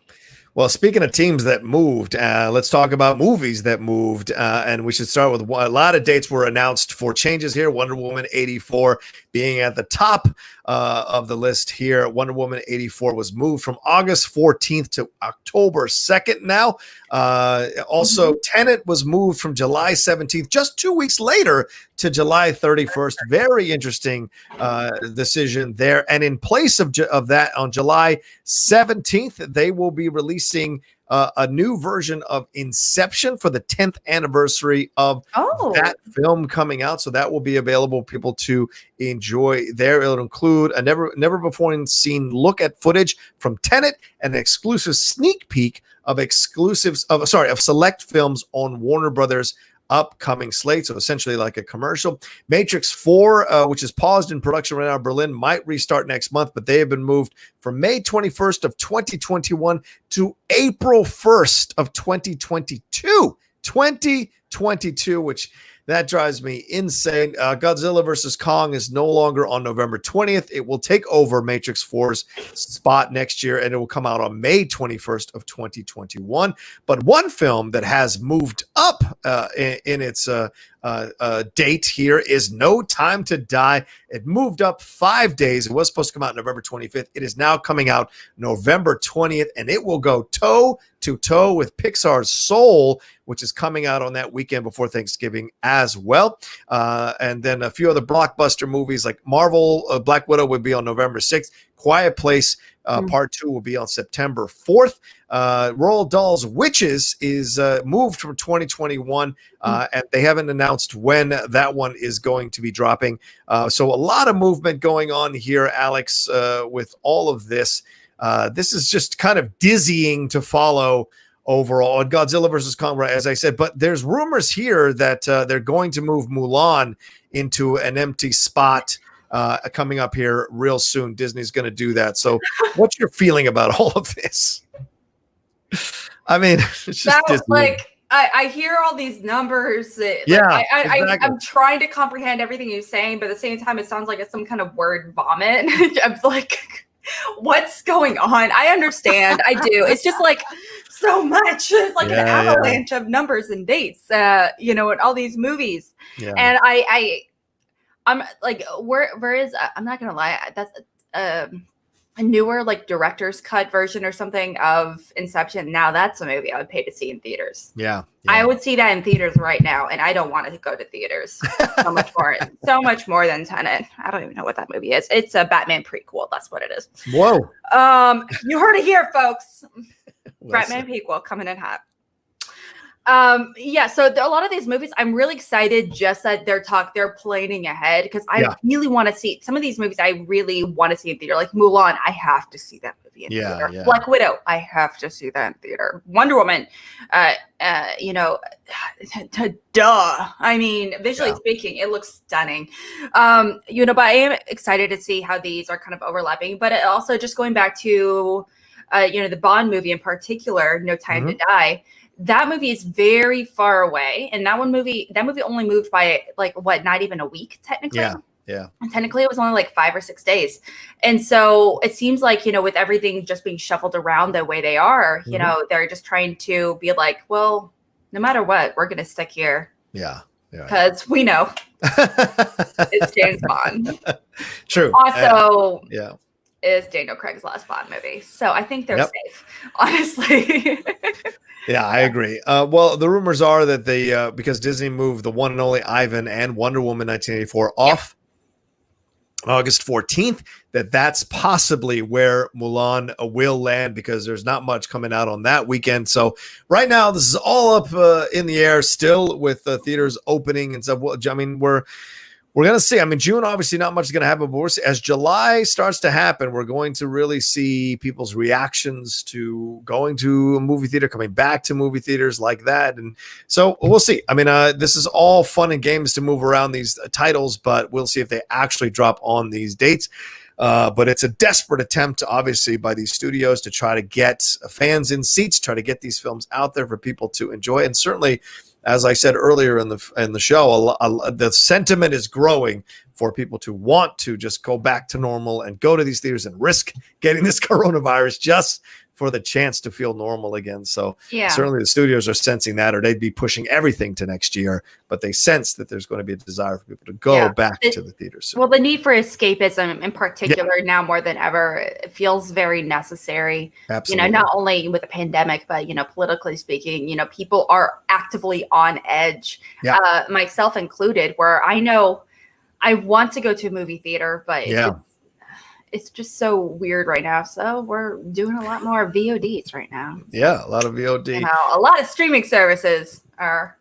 Well, speaking of teams that moved, let's talk about movies that moved. And we should start with a lot of dates were announced for changes here. Wonder Woman 84 being at the top of the list here. Wonder Woman 84 was moved from August 14th to October 2nd now. Also, Tenet was moved from July 17th, just 2 weeks later, to July 31st. Very interesting decision there. And in place of that, on July 17th, they will be releasing a new version of Inception for the 10th anniversary of that film coming out. So that will be available for people to enjoy there. It'll include a never before seen look at footage from Tenet and an exclusive sneak peek of select films on Warner Brothers upcoming slate. So essentially like a commercial. Matrix 4, which is paused in production right now in Berlin, might restart next month, but they have been moved from May 21st of 2021 to April 1st of 2022, which that drives me insane. Godzilla versus Kong is no longer on November 20th. It will take over Matrix 4's spot next year, and it will come out on May 21st of 2021. But one film that has moved up in its date here is No Time to Die. It moved up 5 days. It was supposed to come out November 25th. It is now coming out November 20th, and it will go toe to toe with Pixar's Soul, which is coming out on that weekend before Thanksgiving as well. And then a few other blockbuster movies like Marvel, Black Widow would be on November 6th. Quiet Place Part 2 will be on September 4th. Roald Dahl's Witches is moved from 2021, and they haven't announced when that one is going to be dropping. So a lot of movement going on here, Alex, with all of this. This is just kind of dizzying to follow overall. Godzilla versus Kong, as I said, but there's rumors here that they're going to move Mulan into an empty spot coming up here real soon. Disney's going to do that. So what's your feeling about all of this? I mean, it's just dizzying. Like I hear all these numbers. I'm trying to comprehend everything you're saying, but at the same time, it sounds like it's some kind of word vomit. I'm like, what's going on? I understand. I do. It's just like so much. It's like an avalanche of numbers and dates, you know, and all these movies. Yeah. And I'm like, where is, I'm not going to lie. That's a newer like director's cut version or something of Inception. Now that's a movie I would pay to see in theaters. Yeah. I would see that in theaters right now. And I don't want to go to theaters so much more than Tenet. I don't even know what that movie is. It's a Batman prequel. That's what it is. Whoa. You heard it here, folks. Batman prequel coming in hot. So a lot of these movies, I'm really excited just that they're planning ahead because I really want to see some of these movies. I really want to see in theater, like Mulan. I have to see that movie in theater. Yeah. Black Widow. I have to see that in theater. Wonder Woman. You know, duh. I mean, visually speaking, it looks stunning. You know, but I am excited to see how these are kind of overlapping. But also just going back to, you know, the Bond movie in particular, No Time to Die. That movie is very far away, and that movie only moved by like not even a week technically. Yeah. And technically it was only like 5 or 6 days. And so it seems like, with everything just being shuffled around the way they are, they're just trying to be like, well, no matter what, we're going to stick here. Yeah. Because we know it's James Bond. True. Also, yeah. Is Daniel Craig's last Bond movie. So I think they're safe, honestly. Yeah, I agree. Well, the rumors are that because Disney moved the one and only Ivan and Wonder Woman 1984 off August 14th, that's possibly where Mulan will land, because there's not much coming out on that weekend. So right now, this is all up in the air still, with theaters opening and stuff. Well, I mean, we're going to see. I mean, June, obviously not much is going to happen, but as July starts to happen, we're going to really see people's reactions to going to a movie theater, coming back to movie theaters like that. And so we'll see. I mean, this is all fun and games to move around these titles, but we'll see if they actually drop on these dates. But it's a desperate attempt, obviously, by these studios to try to get fans in seats, try to get these films out there for people to enjoy. And certainly, as I said earlier in the show, the sentiment is growing for people to want to just go back to normal and go to these theaters and risk getting this coronavirus just for the chance to feel normal again. So certainly the studios are sensing that, or they'd be pushing everything to next year, but they sense that there's going to be a desire for people to go back to the theaters soon. Well, the need for escapism in particular now more than ever, it feels very necessary. Absolutely. Not only with the pandemic, but, politically speaking, people are actively on edge, myself included, where I know I want to go to a movie theater, but it's just so weird right now. So we're doing a lot more VODs right now. Yeah, a lot of VOD. A lot of streaming services are.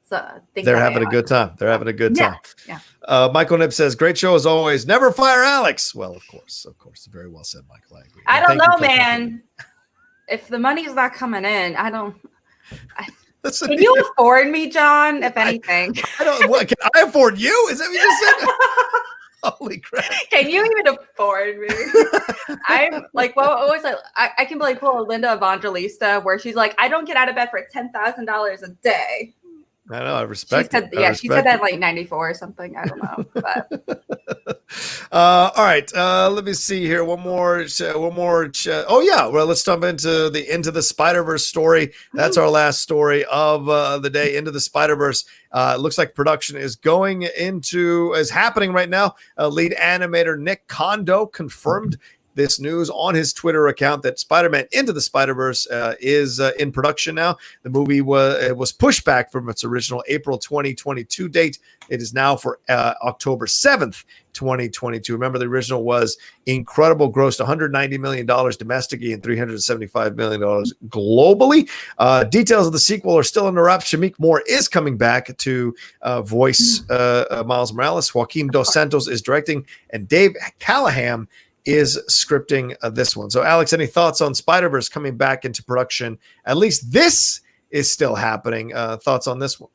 So they're having a good time. They're having a good time. Yeah. Michael Nip says, "Great show as always. Never fire Alex." Well, of course. Very well said, Michael. I agree. I don't know, man. If the money's not coming in, I don't. Can you afford me, John? If anything, I don't. What can I afford you? Is that what you just said? Holy crap! Can you even afford me? I'm like, well, always like I can like pull a Linda Evangelista where she's like, I don't get out of bed for $10,000 a day. I know. I respect. She said, she said that like 94 or something. I don't know. But. All right. Let me see here. One more. Oh yeah. Well, let's jump into the Spider-Verse story. That's our last story of the day. Into the Spider-Verse. It looks like production is happening right now. Lead animator Nick Kondo confirmed this news on his Twitter account that Spider-Man Into the Spider-Verse is in production now. The movie was pushed back from its original April 2022 date. It is now for October 7th, 2022. Remember, the original was incredible, grossed $190 million domestically and $375 million globally. Details of the sequel are still in the wraps. Shamik Moore is coming back to voice Miles Morales. Joaquin Dos Santos is directing, and Dave Callahan is scripting this one. So, Alex, any thoughts on Spider-Verse coming back into production? At least this is still happening. Thoughts on this one?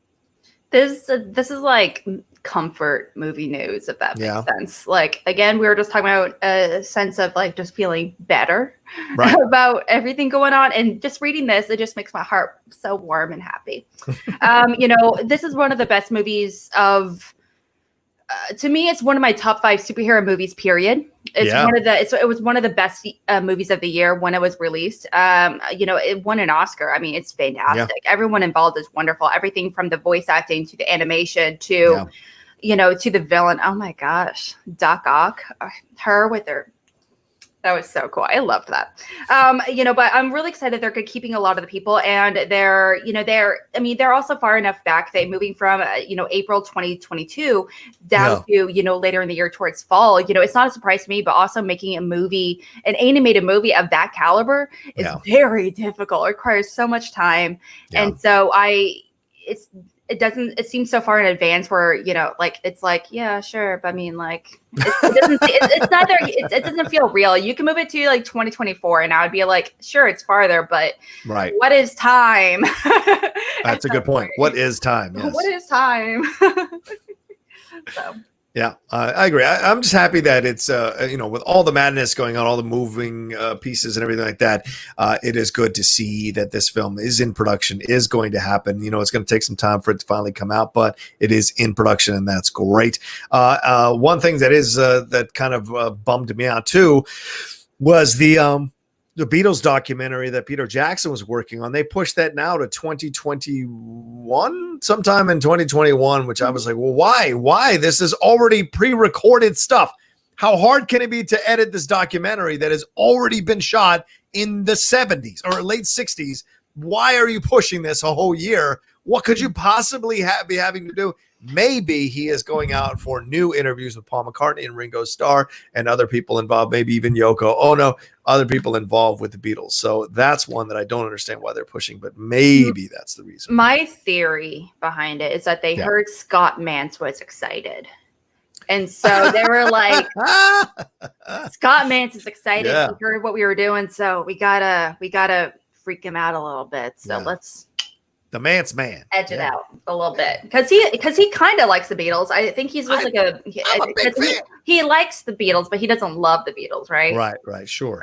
This is like comfort movie news, if that makes sense. Like, again, we were just talking about a sense of like just feeling better about everything going on, and just reading this, it just makes my heart so warm and happy. This is one of the best movies of. To me, it's one of my top 5 superhero movies. Period. It was one of the best movies of the year when it was released. It won an Oscar. I mean, it's fantastic. Everyone involved is wonderful. Everything from the voice acting to the animation to, to the villain. Oh my gosh, Doc Ock, her with her. That was so cool. I loved that. But I'm really excited they're keeping a lot of the people, and they're also far enough back. They're moving from, April 2022 down to, later in the year towards fall. It's not a surprise to me, but also making an animated movie of that caliber is very difficult. It requires so much time. Yeah. And so it seems so far in advance where, it's like, yeah, sure. But I mean, like, it doesn't feel real. You can move it to like 2024 and I would be like, sure, it's farther, but what is time? That's a good point. What is time? Yes. What is time? So. Yeah, I agree. I'm just happy that it's, with all the madness going on, all the moving pieces and everything like that, it is good to see that this film is in production, is going to happen. It's going to take some time for it to finally come out, but it is in production, and that's great. One thing that is that kind of bummed me out too was the Beatles documentary that Peter Jackson was working on. They pushed that now to 2021, sometime in 2021, which I was like, well, why? This is already pre-recorded stuff. How hard can it be to edit this documentary that has already been shot in the 70s or late 60s? Why are you pushing this a whole year? What could you possibly be having to do? Maybe he is going out for new interviews with Paul McCartney and Ringo Starr and other people involved, maybe even Yoko Ono, other people involved with the Beatles. So that's one that I don't understand why they're pushing, but maybe that's the reason. My theory behind it is that they heard Scott Mantz was excited. And so they were like, Scott Mantz is excited. He heard what we were doing. So we gotta freak him out a little bit. So let's the Mantz man edge it out a little bit because he kind of likes the Beatles. I think he's just he likes the Beatles, but he doesn't love the Beatles, right? Right. Sure.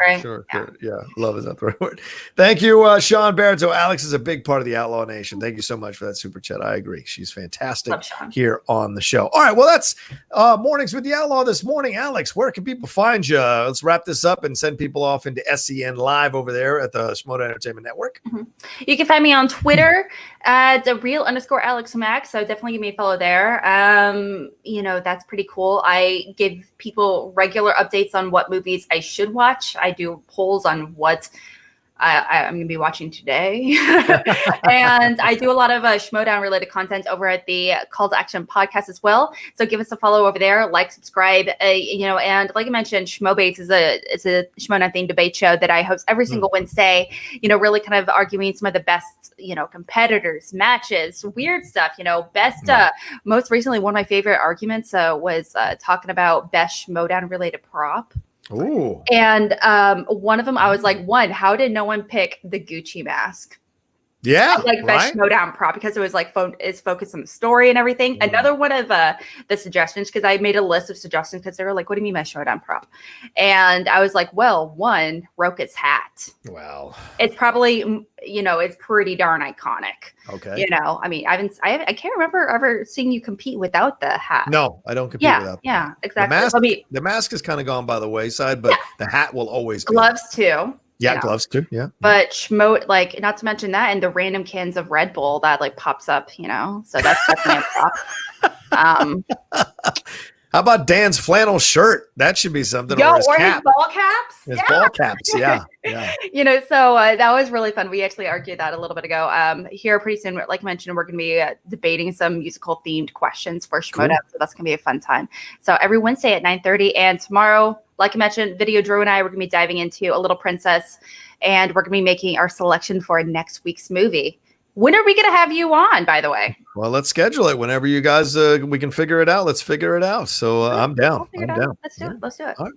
Yeah, love is not the right word. Thank you, Sean Barrett. So Alex is a big part of the Outlaw Nation. Thank you so much for that super chat. I agree. She's fantastic here on the show. All right, well, that's Mornings with the Outlaw this morning. Alex, where can people find you? Let's wrap this up and send people off into SEN Live over there at the Schmoedown Entertainment Network. Mm-hmm. You can find me on Twitter at @real_Alex Max. So definitely give me a follow there. That's pretty cool. I give people regular updates on what movies I should watch. I do polls on what I'm going to be watching today. And I do a lot of Schmoedown related content over at the Call to Action podcast as well. So give us a follow over there, like, subscribe, and like I mentioned, Schmobates is a Schmoedown themed debate show that I host every single Wednesday, really kind of arguing some of the best, competitors, matches, weird stuff, best, most recently, one of my favorite arguments was talking about best Schmoedown related prop. Ooh. And one of them, I was like, how did no one pick the Gucci mask? Yeah, best Schmoedown prop because it was it's focused on the story and everything. Another one of the suggestions, because I made a list of suggestions because they were like, what do you mean by Schmoedown prop? And I was like, well, one, Rocha's hat. Wow. It's probably, it's pretty darn iconic. Okay. I can't remember ever seeing you compete without the hat. No, I don't compete without the hat. Exactly. The mask has kind of gone by the wayside, but the hat will always be. Gloves too. Yeah, gloves too. Yeah. But not to mention that, and the random cans of Red Bull that pops up, so that's definitely a prop. How about Dan's flannel shirt? That should be something. Or his cap. His ball caps. His ball caps. Yeah. So that was really fun. We actually argued that a little bit ago. Here pretty soon, like I mentioned, we're going to be debating some musical themed questions for Schmoedown. Cool. So that's going to be a fun time. So every Wednesday at 9:30, and tomorrow, like I mentioned, Video Drew and I, we're going to be diving into A Little Princess, and we're going to be making our selection for next week's movie. When are we going to have you on, by the way? Well, let's schedule it whenever you guys, we can figure it out. Let's figure it out. So I'm down. I'm down. Let's do it. Let's do it. All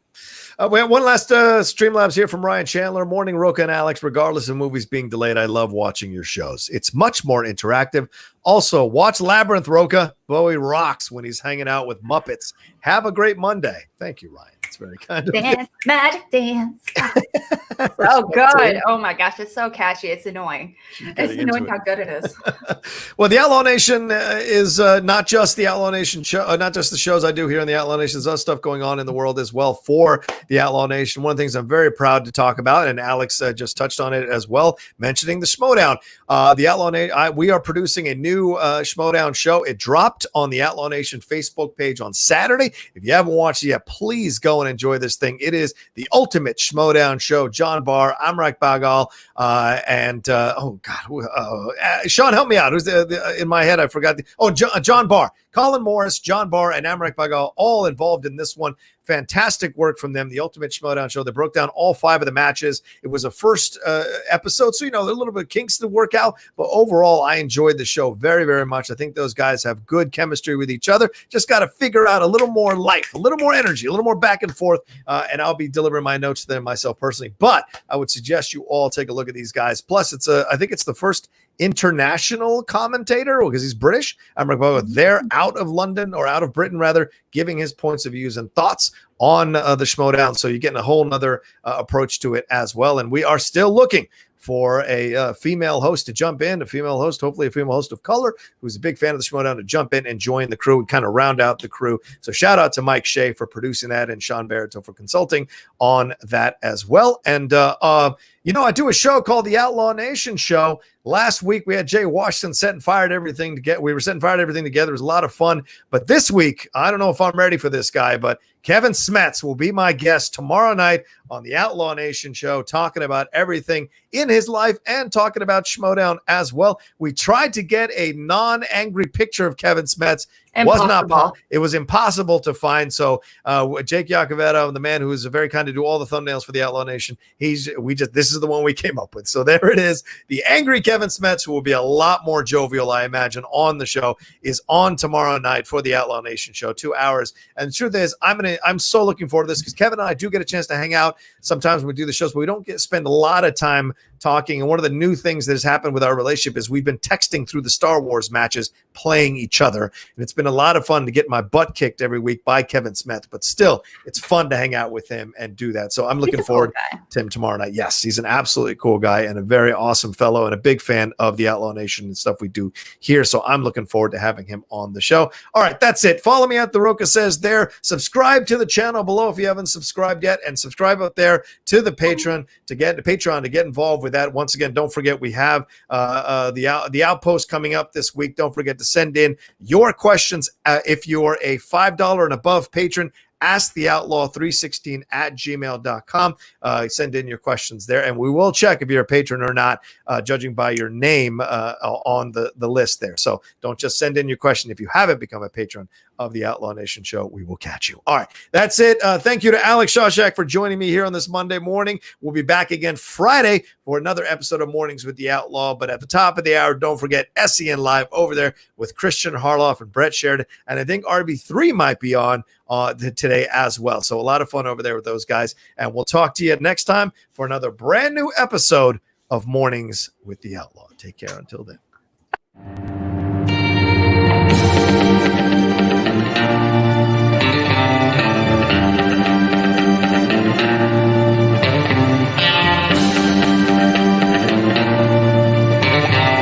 right. We have one last Streamlabs here from Ryan Chandler. Morning, Rocha and Alex. Regardless of movies being delayed, I love watching your shows. It's much more interactive. Also, watch Labyrinth, Rocha. Bowie rocks when he's hanging out with Muppets. Have a great Monday. Thank you, Ryan. It's very kind of Dance, magic dance. So good. Oh my gosh, it's so catchy. It's annoying. It's annoying how good it is. Well, the Outlaw Nation is not just the Outlaw Nation show, not just the shows I do here in the Outlaw Nation. There's other stuff going on in the world as well for the Outlaw Nation. One of the things I'm very proud to talk about, and Alex just touched on it as well, mentioning the Schmoedown. The Outlaw Nation, we are producing a new Schmoedown show. It dropped on the Outlaw Nation Facebook page on Saturday. If you haven't watched it yet, please go and enjoy this thing. It is the ultimate Schmoedown show. John Barr, Amrak Bagal, and Sean, help me out. Who's in my head? I forgot. John Barr, Colin Morris, John Barr, and Amrak Bagal, all involved in this one. Fantastic work from them. The Ultimate Schmoedown show. They broke down all 5 of the matches. It was a first episode, so a little bit of kinks to work out. But overall, I enjoyed the show very, very much. I think those guys have good chemistry with each other. Just got to figure out a little more life, a little more energy, a little more back and forth. And I'll be delivering my notes to them myself personally. But I would suggest you all take a look at these guys. Plus, I think it's the first international commentator because he's British. I'm they're out of London or out of Britain rather, giving his points of views and thoughts on the Schmodown. So you're getting a whole nother approach to it as well. And we are still looking for a female host to jump in, hopefully a female host of color who's a big fan of the Schmodown to jump in and join the crew and kind of round out the crew. So shout out to Mike Shea for producing that and Sean Barreto for consulting on that as well. And, I do a show called the Outlaw Nation Show. Last week we had Jay Washington setting fire everything together. We were setting fire to everything together. It was a lot of fun. But this week, I don't know if I'm ready for this guy, but Kevin Smets will be my guest tomorrow night on the Outlaw Nation Show, talking about everything in his life and talking about Schmodown as well. We tried to get a non-angry picture of Kevin Smets. It was impossible to find. So Jake Iacovetto, the man who is very kind to do all the thumbnails for the Outlaw Nation, this is the one we came up with. So there it is. The angry Kevin Smets, who will be a lot more jovial, I imagine, on the show, is on tomorrow night for the Outlaw Nation Show, 2 hours. And the truth is, I'm so looking forward to this because Kevin and I do get a chance to hang out sometimes when we do the shows, but we don't spend a lot of time talking. And one of the new things that has happened with our relationship is we've been texting through the Star Wars matches, playing each other. And it's been a lot of fun to get my butt kicked every week by Kevin Smith, but still it's fun to hang out with him and do that. So I'm looking forward to him tomorrow night. Yes, he's an absolutely cool guy and a very awesome fellow and a big fan of the Outlaw Nation and stuff we do here. So I'm looking forward to having him on the show. All right, that's it. Follow me at the Rocha Says there. Subscribe to the channel below if you haven't subscribed yet, and subscribe up there to the Patreon to get involved with that. Once again, don't forget we have the outpost coming up this week. Don't forget to send in your questions if you're a $5 and above patron. Ask the Outlaw 316 at gmail.com. Send in your questions there, and we will check if you're a patron or not, judging by your name on the list there. So don't just send in your question. If you haven't become a patron of the Outlaw Nation Show, we will catch you. All right, that's it. Thank you to Alex Shashek for joining me here on this Monday morning. We'll be back again Friday for another episode of Mornings with the Outlaw. But at the top of the hour, don't forget SEN Live over there with Christian Harloff and Brett Sheridan. And I think RB3 might be on today as well. So a lot of fun over there with those guys. And we'll talk to you next time for another brand new episode of Mornings with the Outlaw. Take care until then.